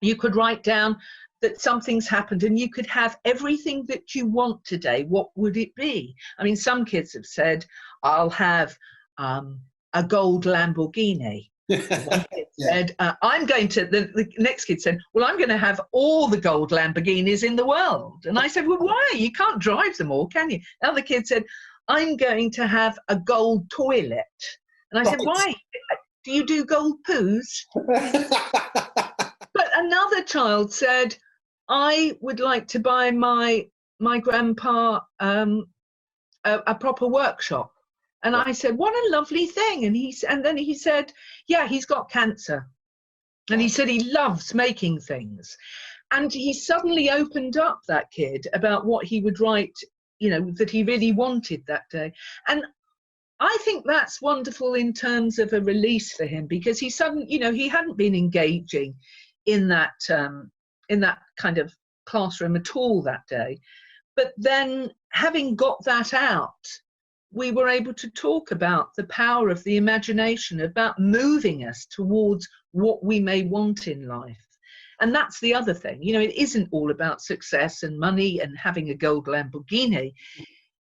you could write down that something's happened and you could have everything that you want today, what would it be? I mean, some kids have said, "I'll have a gold Lamborghini." One kid said, "I'm going to," the next kid said, "Well, I'm going to have all the gold Lamborghinis in the world." And I said, "Well, why? You can't drive them all, can you?" Another kid said, "I'm going to have a gold toilet." And I said, "Why? Do you do gold poos?" But another child said, "I would like to buy my grandpa a proper workshop." And I said, what a lovely thing. And then he said, yeah, he's got cancer. And he said he loves making things. And he suddenly opened up, that kid, about what he would write, you know, that he really wanted that day. And I think that's wonderful in terms of a release for him, because he suddenly, you know, he hadn't been engaging in that kind of classroom at all that day. But then, having got that out, we were able to talk about the power of the imagination, about moving us towards what we may want in life. And that's the other thing, you know, it isn't all about success and money and having a gold Lamborghini.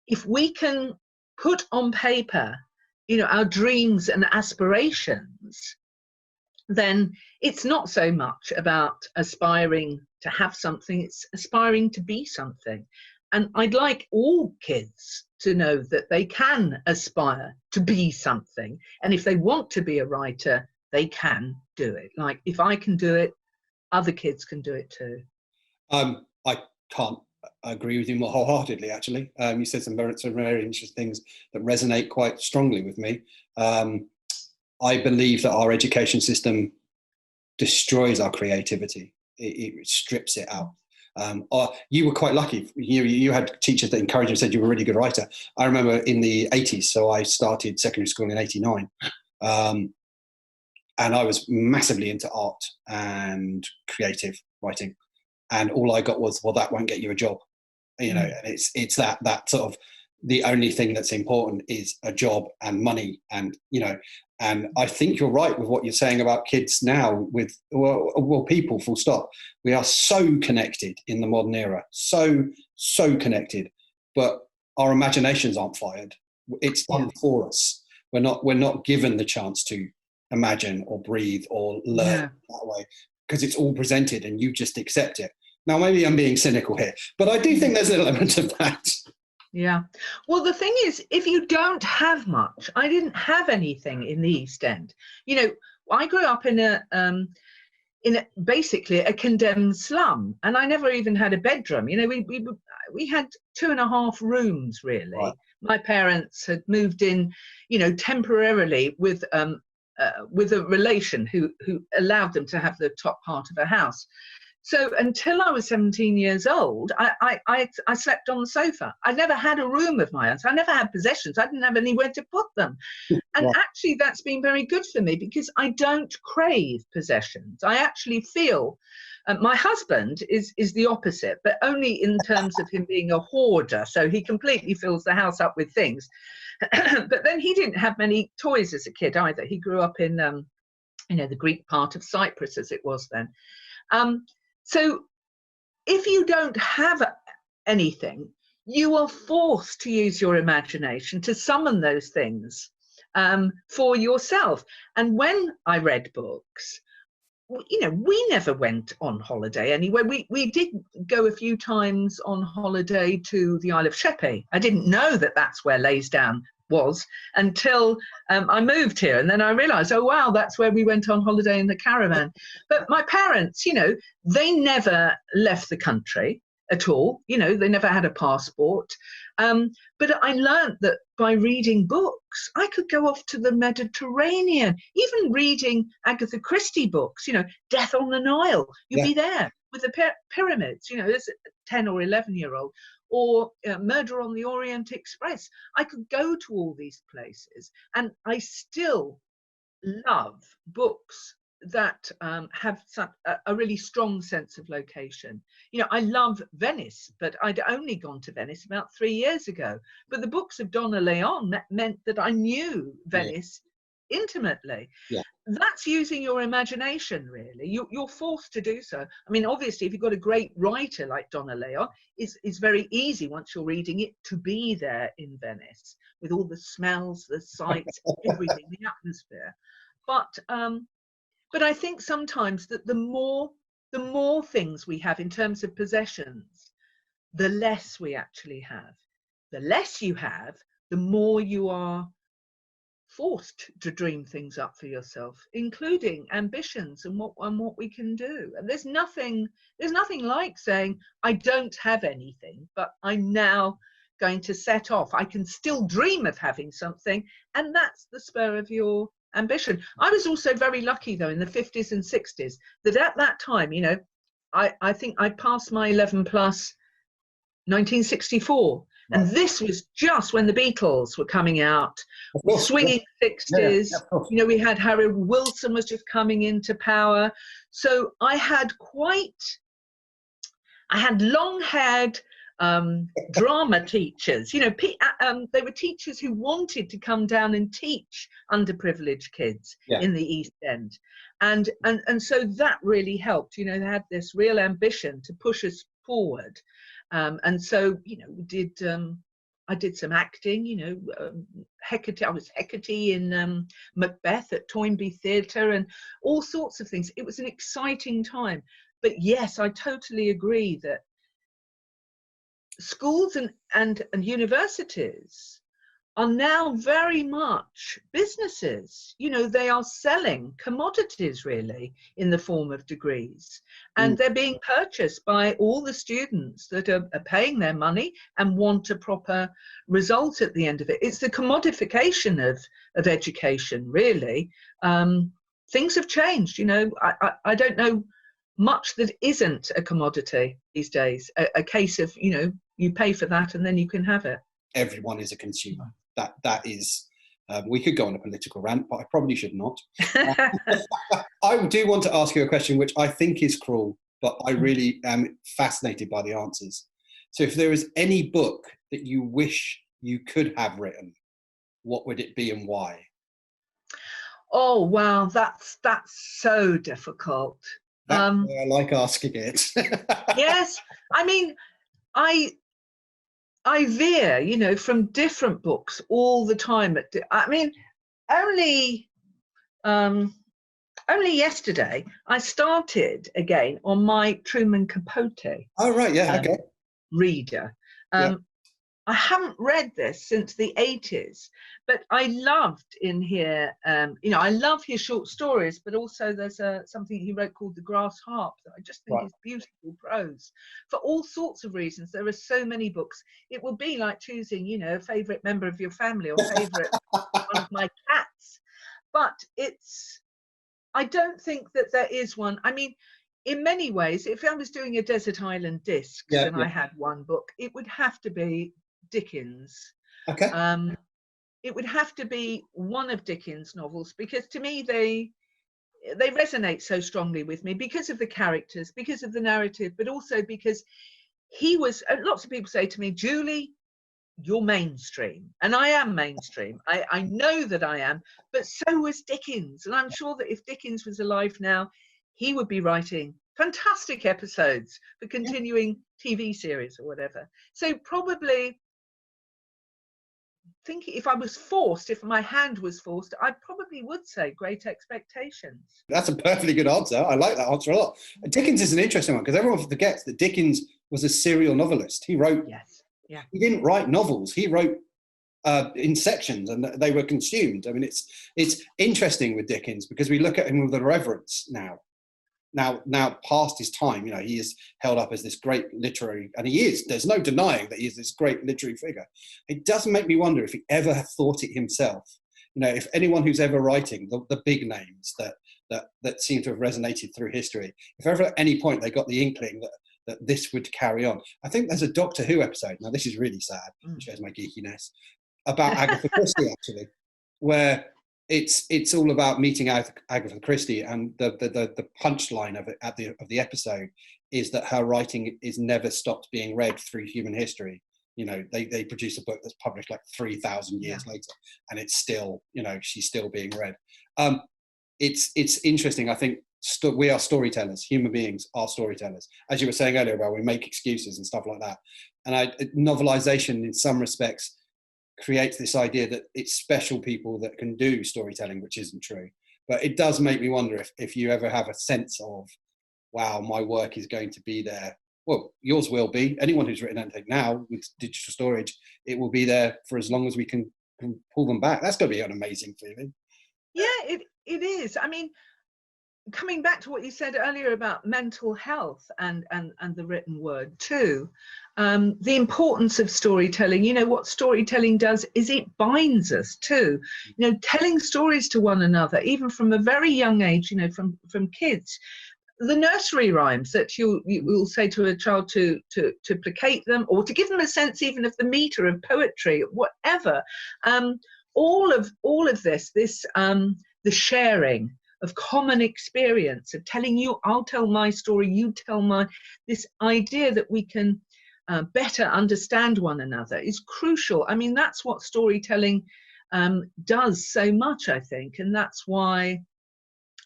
If we can put on paper, you know, our dreams and aspirations, then it's not so much about aspiring to have something, it's aspiring to be something. And I'd like all kids to know that they can aspire to be something. And if they want to be a writer, they can do it. Like, if I can do it, other kids can do it too. I can't agree with you more wholeheartedly, actually. You said some very interesting things that resonate quite strongly with me. I believe that our education system destroys our creativity. It strips it out. You were quite lucky. You had teachers that encouraged you and said you were a really good writer. I remember in the 80s, so I started secondary school in 89. And I was massively into art and creative writing. And all I got was, well, that won't get you a job. You know, and it's that sort of, the only thing that's important is a job and money. And, you know, and I think you're right with what you're saying about kids now with, well, people, full stop. We are so connected in the modern era, so connected, but our imaginations aren't fired. It's done for us. We're not given the chance to imagine or breathe or learn that way, because it's all presented and you just accept it. Now, maybe I'm being cynical here, but I do think there's an element of that. Yeah. Well, the thing is, if you don't have much, I didn't have anything in the East End. You know, I grew up in basically a condemned slum, and I never even had a bedroom. You know, we had 2.5 rooms, really. Right. My parents had moved in, you know, temporarily with a relation who allowed them to have the top part of a house. So until I was 17 years old, I slept on the sofa. I never had a room of my own. So I never had possessions. I didn't have anywhere to put them. And actually, that's been very good for me, because I don't crave possessions. I actually feel, my husband is the opposite, but only in terms of him being a hoarder. So he completely fills the house up with things. But then he didn't have many toys as a kid either. He grew up in, you know, the Greek part of Cyprus, as it was then. So if you don't have anything, you are forced to use your imagination to summon those things for yourself. And when I read books, you know, we never went on holiday anywhere. We did go a few times on holiday to the Isle of Sheppey. I didn't know that that's where Laysdown was until I moved here, and then I realized, oh wow, that's where we went on holiday in the caravan. But my parents, you know, they never left the country at all. You know, they never had a passport. But I learned that by reading books, I could go off to the Mediterranean, even reading Agatha Christie books, you know, Death on the Nile. You'd be there with the pyramids, you know, there's a 10 or 11-year-old, or Murder on the Orient Express. I could go to all these places, and I still love books that have a really strong sense of location. You know, I love Venice, but I'd only gone to Venice about 3 years ago. But the books of Donna Leon meant that I knew Venice intimately. That's using your imagination, really. You're forced to do so. I mean, obviously, if you've got a great writer like Donna Leon, it's very easy once you're reading it to be there in Venice with all the smells, the sights, everything, the atmosphere. But I think sometimes that the more things we have in terms of possessions, the less we actually have. The less you have, the more you are forced to dream things up for yourself, including ambitions and what we can do. And there's nothing like saying, I don't have anything, but I'm now going to set off. I can still dream of having something, and that's the spur of your ambition. I was also very lucky, though, in the 50s and 60s, that at that time, you know, I think I passed my 11 plus 1964. Right. And this was just when the Beatles were coming out, swinging 60s. Yeah, you know, we had Harold Wilson was just coming into power. So I had long-haired drama teachers. You know, they were teachers who wanted to come down and teach underprivileged kids in the East End. And so that really helped. You know, they had this real ambition to push us forward. And so, you know, I did some acting, you know, Hecate, I was Hecate in Macbeth at Toynbee Theatre and all sorts of things. It was an exciting time. But yes, I totally agree that schools and universities are now very much businesses. You know, they are selling commodities really in the form of degrees, and they're being purchased by all the students that are paying their money and want a proper result at the end of it. It's the commodification of education, really. Things have changed. You know, I don't know much that isn't a commodity these days, a case of, you know, you pay for that and then you can have it. Everyone is a consumer. That is, we could go on a political rant, but I probably should not. I do want to ask you a question which I think is cruel, but I really am fascinated by the answers. So if there is any book that you wish you could have written, what would it be and why? Oh, wow, that's so difficult. I like asking it. Yes, I mean, I veer, you know, from different books all the time. I mean, only yesterday I started again on my Truman Capote. Oh right, yeah, okay. Reader. I haven't read this since the 80s, but I loved in here, you know, I love his short stories, but also there's something he wrote called The Grass Harp that I just think is beautiful prose. For all sorts of reasons, there are so many books. It would be like choosing, you know, a favourite member of your family or favourite one of my cats. But I don't think that there is one. I mean, in many ways, if I was doing a Desert Island Discs and I had one book, it would have to be Dickens. Okay. It would have to be one of Dickens' novels, because to me they resonate so strongly with me because of the characters, because of the narrative, but also because he was, lots of people say to me, Julie, you're mainstream. And I am mainstream. I know that I am, but so was Dickens. And I'm sure that if Dickens was alive now, he would be writing fantastic episodes for continuing TV series or whatever. So probably, thinking if I was forced, if my hand was forced, I probably would say Great Expectations. That's a perfectly good answer. I like that answer a lot. Dickens is an interesting one because everyone forgets that Dickens was a serial novelist. He wrote, he didn't write novels. He wrote in sections and they were consumed. I mean, it's interesting with Dickens because we look at him with a reverence now. Now past his time, you know, he is held up as this great literary, and he is, there's no denying that he is this great literary figure. It does make me wonder if he ever thought it himself. You know, if anyone who's ever writing the big names that seem to have resonated through history, if ever at any point they got the inkling that this would carry on. I think there's a Doctor Who episode, now this is really sad, it shows my geekiness, about Agatha Christie actually, where it's all about meeting Agatha Christie, and the punchline of it of the episode is that her writing is never stopped being read through human history. You know, they produce a book that's published like 3,000 years later, and it's still, you know, she's still being read. It's interesting. I think we are storytellers. Human beings are storytellers. As you were saying earlier, about we make excuses and stuff like that. And novelization, in some respects, creates this idea that it's special people that can do storytelling, which isn't true. But it does make me wonder if you ever have a sense of, wow, my work is going to be there. Well, yours will be. Anyone who's written anything now with digital storage, it will be there for as long as we can pull them back. That's going to be an amazing feeling. Yeah, it is. I mean, coming back to what you said earlier about mental health and the written word too, the importance of storytelling. You know, what storytelling does is it binds us too. You know, telling stories to one another, even from a very young age, you know, from kids. The nursery rhymes that you will say to a child to placate them, or to give them a sense even of the meter of poetry, whatever. All of this, the sharing of common experience, of telling you, I'll tell my story, you tell mine, this idea that we can better understand one another is crucial. I mean, that's what storytelling does so much, I think, and that's why,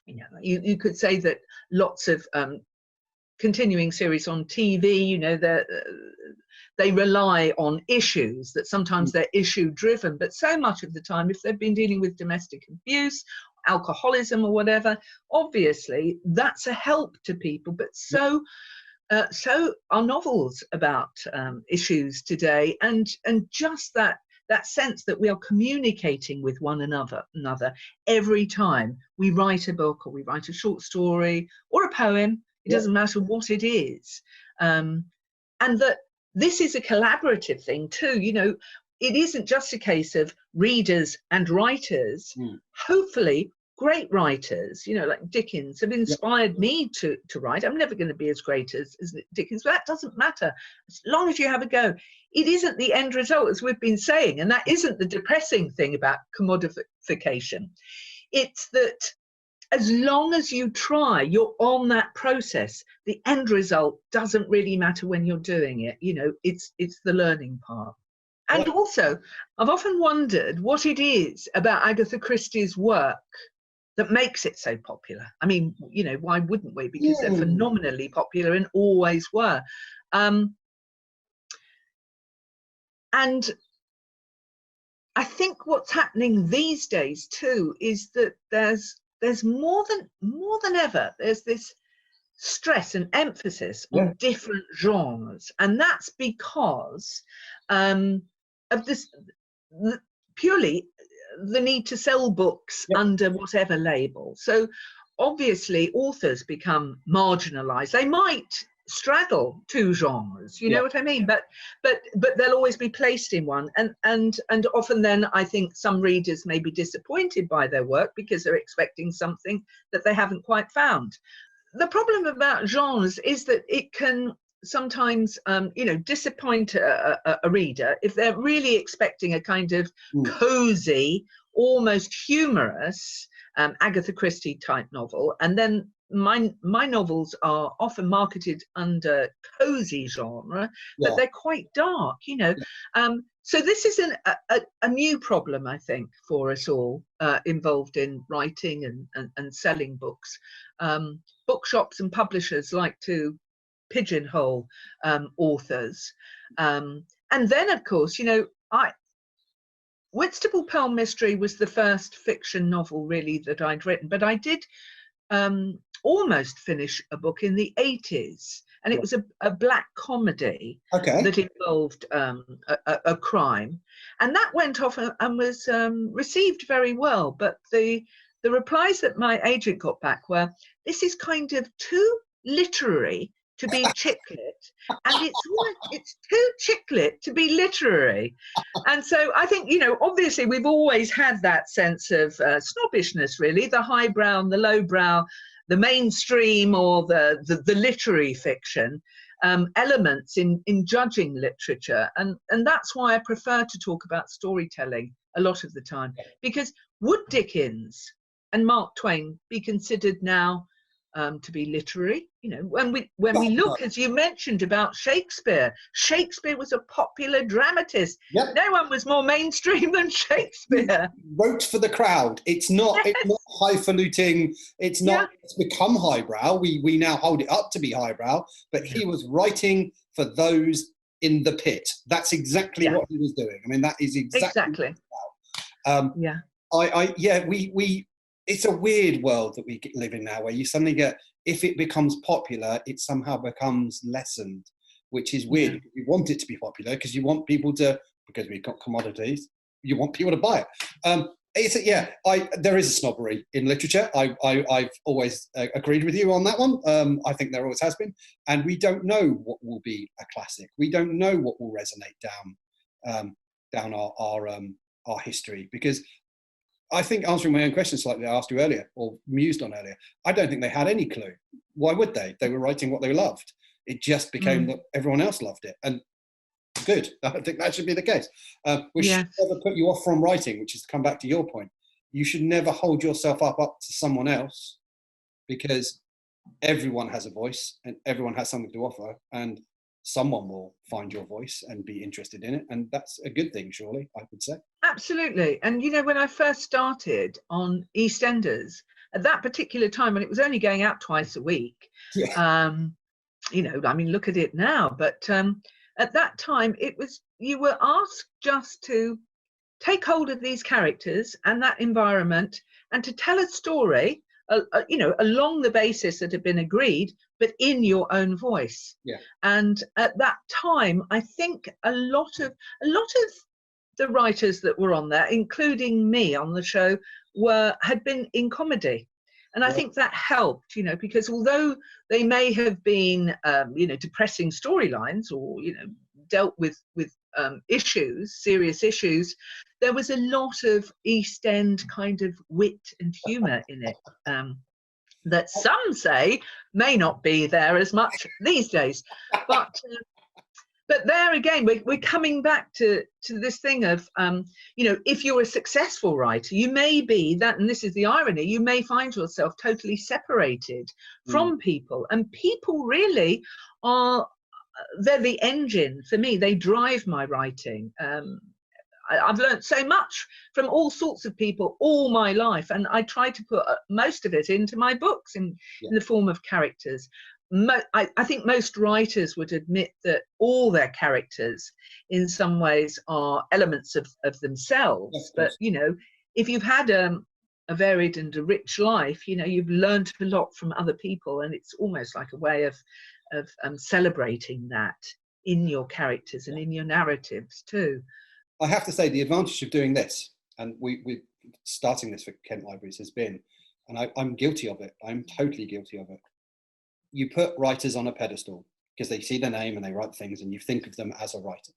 you know, you could say that lots of continuing series on TV, you know, they rely on issues, that sometimes they're issue driven, but so much of the time, if they've been dealing with domestic abuse, alcoholism or whatever, obviously that's a help to people. But so are novels about issues today, and just that sense that we are communicating with one another every time we write a book, or we write a short story or a poem. It doesn't matter what it is, and that this is a collaborative thing too. You know, it isn't just a case of readers and writers. Hopefully great writers, you know, like Dickens, have inspired me to write. I'm never going to be as great as Dickens, but that doesn't matter as long as you have a go. It isn't the end result, as we've been saying, and that isn't the depressing thing about commodification. It's that as long as you try, you're on that process. The end result doesn't really matter when you're doing it. You know, it's the learning part. And also, I've often wondered what it is about Agatha Christie's work that makes it so popular. I mean, you know, why wouldn't we? Because they're phenomenally popular and always were. And I think what's happening these days too is that there's more than ever, there's this stress and emphasis on different genres, and that's because of this purely the need to sell books under whatever label. So obviously authors become marginalized. They might straddle two genres, you know what I mean, but they'll always be placed in one, and often then I think some readers may be disappointed by their work because they're expecting something that they haven't quite found. The problem about genres is that it can sometimes you know, disappoint a reader if they're really expecting a kind of cozy, almost humorous Agatha Christie type novel, and then my novels are often marketed under cozy genre, but they're quite dark, you know. So this is a new problem, I think, for us all involved in writing and selling books. Bookshops and publishers like to pigeonhole authors, and then of course, you know, Whitstable Pearl Mystery was the first fiction novel really that I'd written, but I did almost finish a book in the 80s, and it was a black comedy that involved a crime, and that went off and was received very well, but the replies that my agent got back were, this is kind of too literary to be chick lit, and it's too chick lit to be literary. And so I think, you know, obviously we've always had that sense of snobbishness, really, the highbrow, the lowbrow, the mainstream, or the literary fiction elements in judging literature, and that's why I prefer to talk about storytelling a lot of the time, because would Dickens and Mark Twain be considered now to be literary? You know, when we look, as you mentioned, about Shakespeare was a popular dramatist. No one was more mainstream than Shakespeare. He wrote for the crowd. It's not highfalutin. It's not. It's become highbrow. We now hold it up to be highbrow, but he was writing for those in the pit. That's exactly what he was doing. I mean, that is exactly. We it's a weird world that we live in now, where you suddenly get, if it becomes popular, it somehow becomes lessened, which is weird. You want it to be popular because you want people to, because we've got commodities, you want people to buy it. There is a snobbery in literature. I've always agreed with you on that one. I think there always has been, and we don't know what will be a classic. We don't know what will resonate down our history, because I think, answering my own question slightly, I asked you earlier, or mused on earlier, I don't think they had any clue. Why would they? They were writing what they loved. It just became that everyone else loved it, and good. I think that should be the case. We should never put you off from writing, which is to come back to your point. You should never hold yourself up to someone else, because everyone has a voice and everyone has something to offer, and someone will find your voice and be interested in it, and that's a good thing, surely, I would say. Absolutely. And you know, when I first started on Eastenders, at that particular time, when it was only going out twice a week, you know, I mean, look at it now, but at that time you were asked just to take hold of these characters and that environment and to tell a story, you know, along the basis that had been agreed, but in your own voice. And at that time, I think a lot of the writers that were on there, including me on the show, had been in comedy. And I think that helped, you know, because although they may have been, you know, depressing storylines, or, you know, dealt with issues, serious issues, there was a lot of East End kind of wit and humour in it, that some say may not be there as much these days. But there again, we're coming back to this thing of, you know, if you're a successful writer, you may be that, and this is the irony, you may find yourself totally separated from people. And people really are, they're the engine for me. They drive my writing. I've learned so much from all sorts of people all my life, and I try to put most of it into my books in the form of characters. I think most writers would admit that all their characters in some ways are elements of themselves. Yes, but, you know, if you've had a varied and a rich life, you know, you've learned a lot from other people, and it's almost like a way of celebrating that in your characters and in your narratives too. I have to say, the advantage of doing this, and we're starting this for Kent Libraries, has been, and I'm guilty of it, I'm totally guilty of it, you put writers on a pedestal because they see their name and they write things, and you think of them as a writer.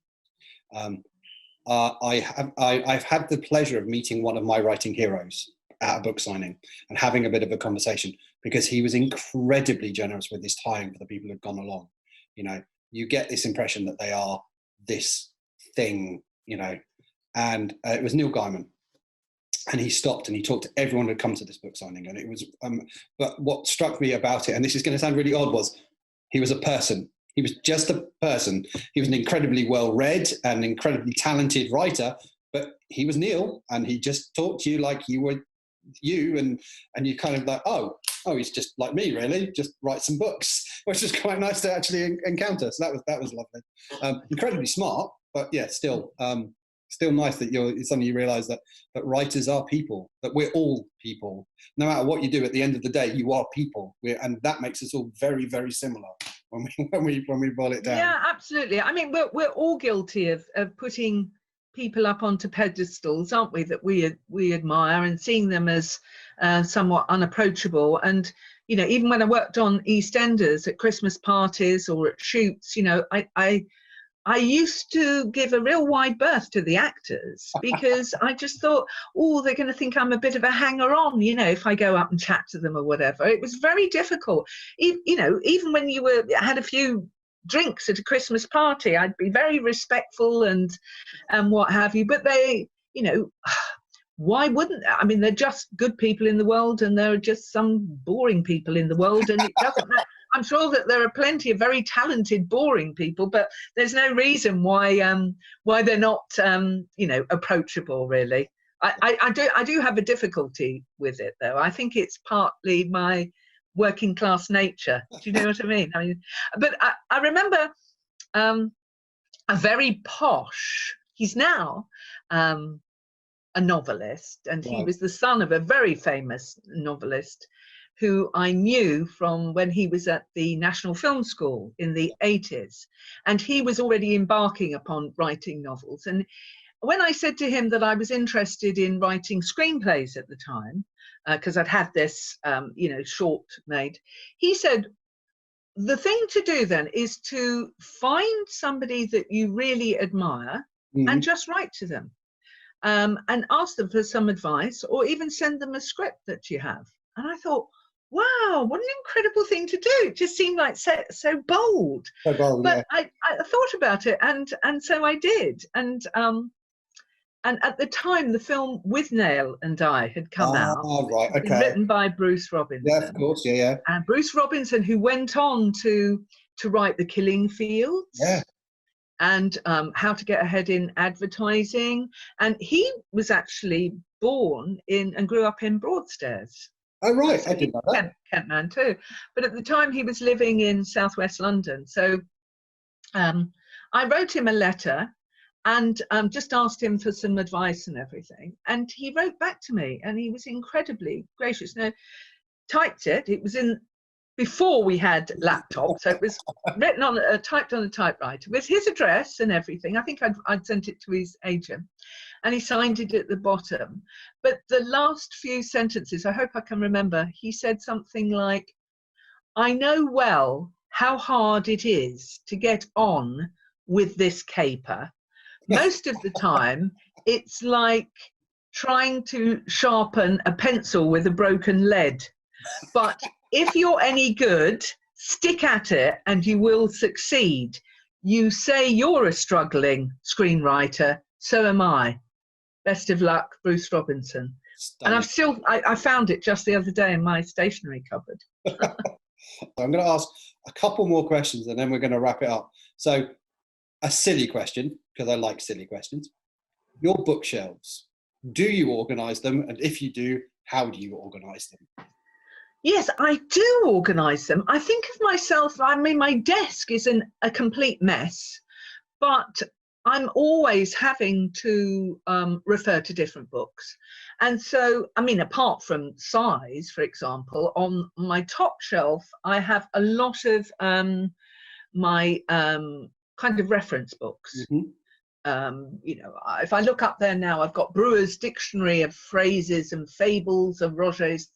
I've had the pleasure of meeting one of my writing heroes at a book signing and having a bit of a conversation, because he was incredibly generous with his time for the people who'd gone along. You know, you get this impression that they are this thing, you know, and it was Neil Gaiman. And he stopped and he talked to everyone who had come to this book signing. And it was, but what struck me about it, and this is going to sound really odd, was he was a person. He was just a person. He was an incredibly well-read and incredibly talented writer, but he was Neil, and he just talked to you like you were you, and you kind of like, oh, he's just like me, really, just write some books, which is quite nice to actually encounter. So that was lovely. Incredibly smart, but yeah, still nice that suddenly you realise that writers are people, that we're all people. No matter what you do, at the end of the day, you are people, and that makes us all very, very similar when we boil it down. Yeah, absolutely. I mean, we're all guilty of putting people up onto pedestals, aren't we, that we admire, and seeing them as somewhat unapproachable. And you know, even when I worked on Eastenders at Christmas parties or at shoots, you know, I used to give a real wide berth to the actors, because I just thought, oh, they're going to think I'm a bit of a hanger-on, you know, if I go up and chat to them or whatever. It was very difficult. You know, even when you had a few drinks at a Christmas party, I'd be very respectful and what have you. But they, you know, why wouldn't, I mean, they're just good people in the world, and there are just some boring people in the world, and it doesn't matter. I'm sure that there are plenty of very talented, boring people, but there's no reason why they're not, you know, approachable, really. I do have a difficulty with it, though. I think it's partly my working class nature. Do you know what I mean? But I remember a very posh, he's now a novelist, and he was the son of a very famous novelist who I knew from when he was at the National Film School in the 80s. And he was already embarking upon writing novels. And when I said to him that I was interested in writing screenplays at the time, because I'd had this, short made, he said, the thing to do then is to find somebody that you really admire and just write to them, and ask them for some advice, or even send them a script that you have. And I thought, wow, what an incredible thing to do. It just seemed like so bold. So bold, but yeah. I thought about it, and so I did. And at the time, the film With Nail and I had come out. Right, It was written by Bruce Robinson. Yeah, of course, yeah. And Bruce Robinson, who went on to write The Killing Fields. Yeah. And How to Get Ahead in Advertising. And he was actually born in and grew up in Broadstairs. Oh, right, So I didn't know that. Kent man too. But at the time he was living in southwest London. So I wrote him a letter and just asked him for some advice and everything. And he wrote back to me, and he was incredibly gracious. Now, typed it. It was in before we had laptops, so it was written on typed on a typewriter with his address and everything. I think I'd sent it to his agent, and he signed it at the bottom. But the last few sentences, I hope I can remember, he said something like, "I know well how hard it is to get on with this caper. Most of the time, it's like trying to sharpen a pencil with a broken lead. But if you're any good, stick at it and you will succeed. You say you're a struggling screenwriter, so am I. Best of luck, Bruce Robinson." Stunning. And I found it just the other day in my stationery cupboard. I'm going to ask a couple more questions and then we're going to wrap it up. So, a silly question, because I like silly questions. Your bookshelves, do you organise them? And if you do, how do you organise them? Yes, I do organise them. I think of myself, I mean, my desk is a complete mess, but I'm always having to refer to different books. And so, I mean, apart from size, for example, on my top shelf, I have a lot of my kind of reference books. If I look up there now, I've got Brewer's Dictionary of Phrases and Fables of Roger's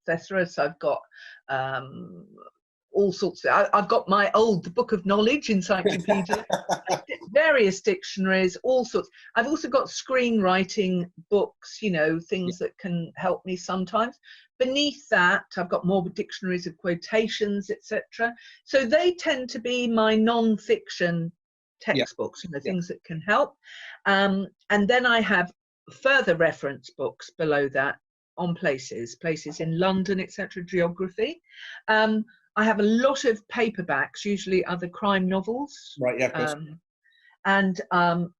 Thesaurus. I've got all sorts of, I've got my the Book of Knowledge encyclopedia, various dictionaries, all sorts. I've also got screenwriting books, things that can help me sometimes. Beneath that, I've got more dictionaries of quotations, etc. So they tend to be my non-fiction textbooks, things that can help. And then I have further reference books below that on places in London, etc., geography. I have a lot of paperbacks, usually other crime novels. Right, yeah, of course. And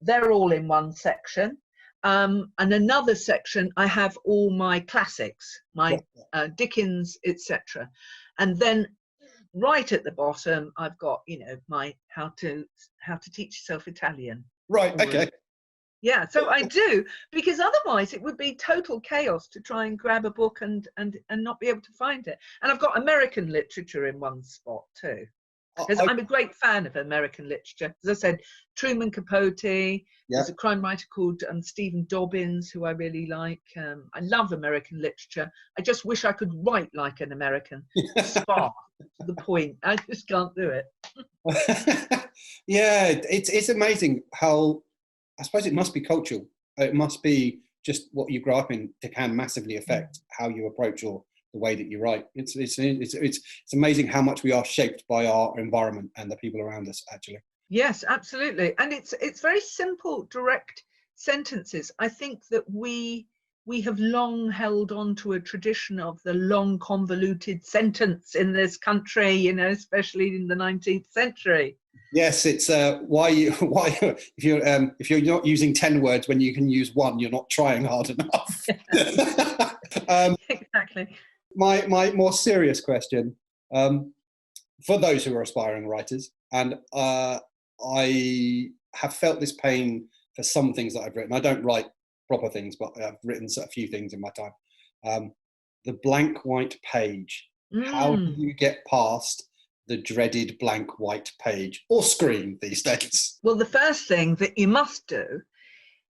they're all in one section. And another section, I have all my classics, my Dickens, etc. And then right at the bottom, I've got, my how to teach yourself Italian. Right, okay. Yeah, so I do, because otherwise it would be total chaos to try and grab a book and not be able to find it. And I've got American literature in one spot too, because I'm a great fan of American literature. As I said, Truman Capote, there's a crime writer called Stephen Dobbins, who I really like. I love American literature. I just wish I could write like an American, spark to the point. I just can't do it. Yeah, it's amazing how, I suppose it must be cultural. It must be just what you grow up in. It can massively affect how you approach or the way that you write. It's amazing how much we are shaped by our environment and the people around us, actually. Yes, absolutely. And it's very simple, direct sentences. I think that we have long held on to a tradition of the long, convoluted sentence in this country, especially in the 19th century. Yes, it's why if you're not using 10 words when you can use one, you're not trying hard enough. Exactly. My more serious question, for those who are aspiring writers, and I have felt this pain for some things that I've written. I don't write proper things, but I've written a few things in my time. The blank white page. How do you get past the dreaded blank white page or screen these days? Well, the first thing that you must do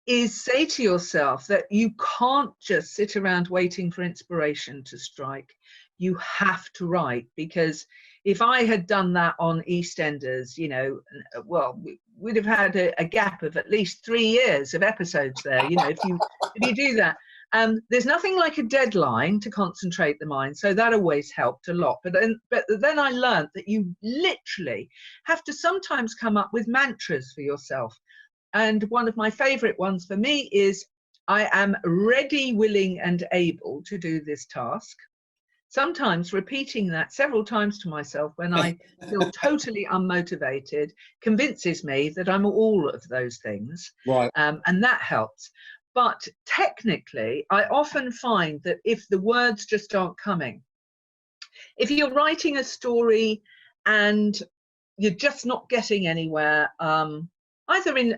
is say to yourself that you can't just sit around waiting for inspiration to strike. You have to write, because if I had done that on Eastenders, you know, well, we'd have had a gap of at least 3 years of episodes there. You know, if you do that, there's nothing like a deadline to concentrate the mind, so that always helped a lot. But then I learned that you literally have to sometimes come up with mantras for yourself. And one of my favorite ones for me is, I am ready, willing, and able to do this task. Sometimes repeating that several times to myself when I feel totally unmotivated convinces me that I'm all of those things. Right. And that helps. But technically, I often find that if the words just aren't coming, if you're writing a story and you're just not getting anywhere, either in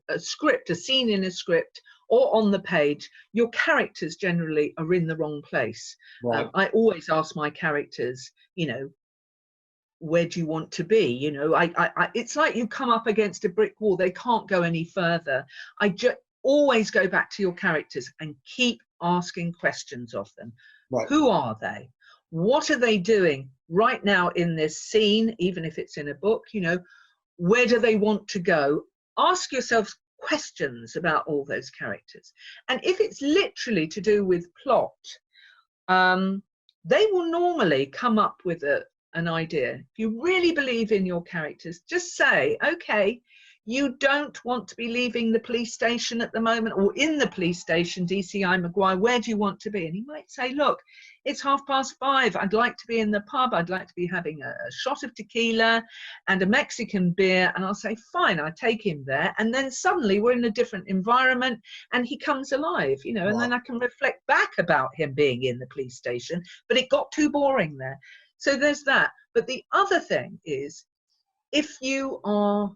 a script, a scene in a script, or on the page, your characters generally are in the wrong place. Right. I always ask my characters, you know, where do you want to be? You know, it's like you come up against a brick wall. They can't go any further. I just always go back to your characters and keep asking questions of them. Right. Who are they? What are they doing right now in this scene, even if it's in a book? You know, where do they want to go? Ask yourselves questions about all those characters. And if it's literally to do with plot, they will normally come up with an idea. If you really believe in your characters, just say, okay, you don't want to be leaving the police station at the moment, or in the police station, DCI Maguire, where do you want to be? And he might say, look, it's 5:30. I'd like to be in the pub. I'd like to be having a shot of tequila and a Mexican beer. And I'll say, fine, I take him there. And then suddenly we're in a different environment and he comes alive, you know, and then I can reflect back about him being in the police station, but it got too boring there. So there's that. But the other thing is, if you are,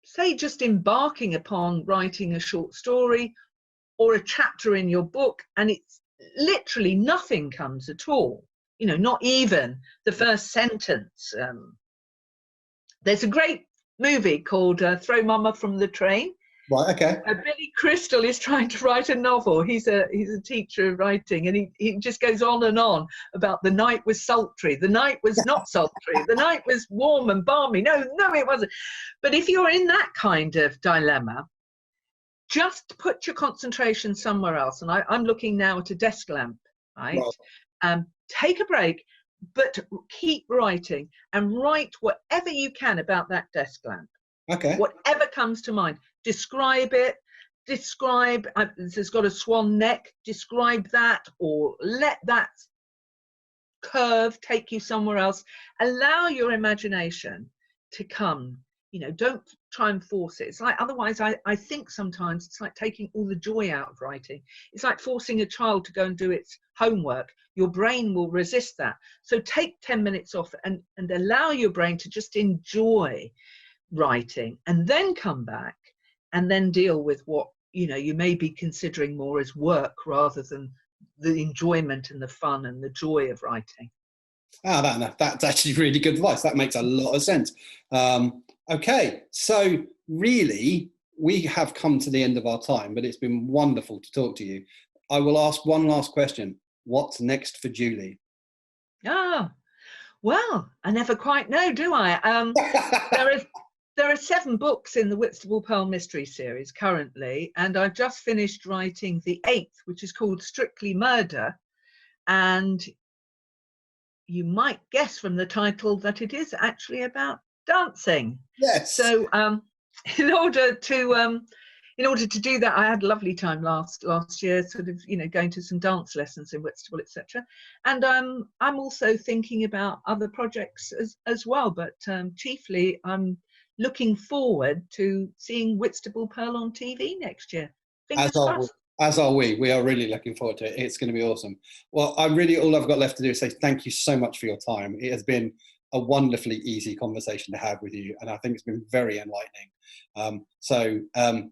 say, just embarking upon writing a short story or a chapter in your book, and it's literally nothing comes at all, you know, not even the first sentence. There's a great movie called Throw Mama from the Train. Right, okay. Billy Crystal is trying to write a novel. He's a teacher of writing, and he just goes on and on about the night was sultry, the night was not sultry, the night was warm and balmy. No, it wasn't. But if you're in that kind of dilemma, just put your concentration somewhere else. And I'm looking now at a desk lamp, right? Take a break, but keep writing, and write whatever you can about that desk lamp. Okay. Whatever comes to mind. Describe it. Describe, it's got a swan neck. Describe that, or let that curve take you somewhere else. Allow your imagination to come. You know, don't try and force it. It's like, otherwise, I think sometimes it's like taking all the joy out of writing. It's like forcing a child to go and do its homework. Your brain will resist that. So take 10 minutes off and allow your brain to just enjoy writing, and then come back and then deal with what, you know, you may be considering more as work rather than the enjoyment and the fun and the joy of writing. That's actually really good advice. That makes a lot of sense. Okay, so really, we have come to the end of our time, but it's been wonderful to talk to you. I will ask one last question. What's next for Julie? Well, I never quite know, do I? There are 7 books in the Whitstable Pearl mystery series currently, and I've just finished writing the 8th, which is called Strictly Murder. And you might guess from the title that it is actually about dancing. Yes. So in order to do that, I had a lovely time last year, sort of, you know, going to some dance lessons in Whitstable, etc. And I'm also thinking about other projects as well, but chiefly I'm looking forward to seeing Whitstable Pearl on TV next year. Fingers crossed. As are we. We are really looking forward to it. It's going to be awesome. Well, all I've got left to do is say thank you so much for your time. It has been a wonderfully easy conversation to have with you, and I think it's been very enlightening. So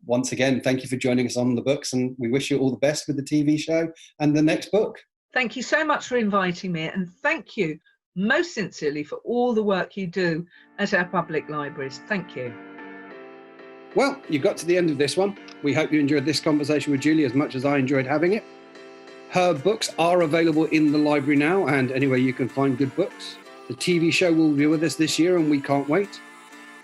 once again, thank you for joining us on the books, and we wish you all the best with the TV show and the next book. Thank you so much for inviting me, and thank you most sincerely for all the work you do at our public libraries. Thank you. Well, you got to the end of this one. We hope you enjoyed this conversation with Julie as much as I enjoyed having it. Her books are available in the library now and anywhere you can find good books. The TV show will be with us this year and we can't wait.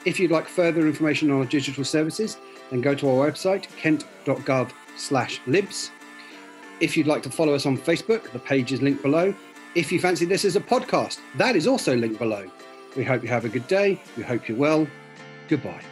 If you'd like further information on our digital services, then go to our website, kent.gov/libs. If you'd like to follow us on Facebook, the page is linked below. If you fancy this as a podcast, that is also linked below. We hope you have a good day. We hope you're well. Goodbye.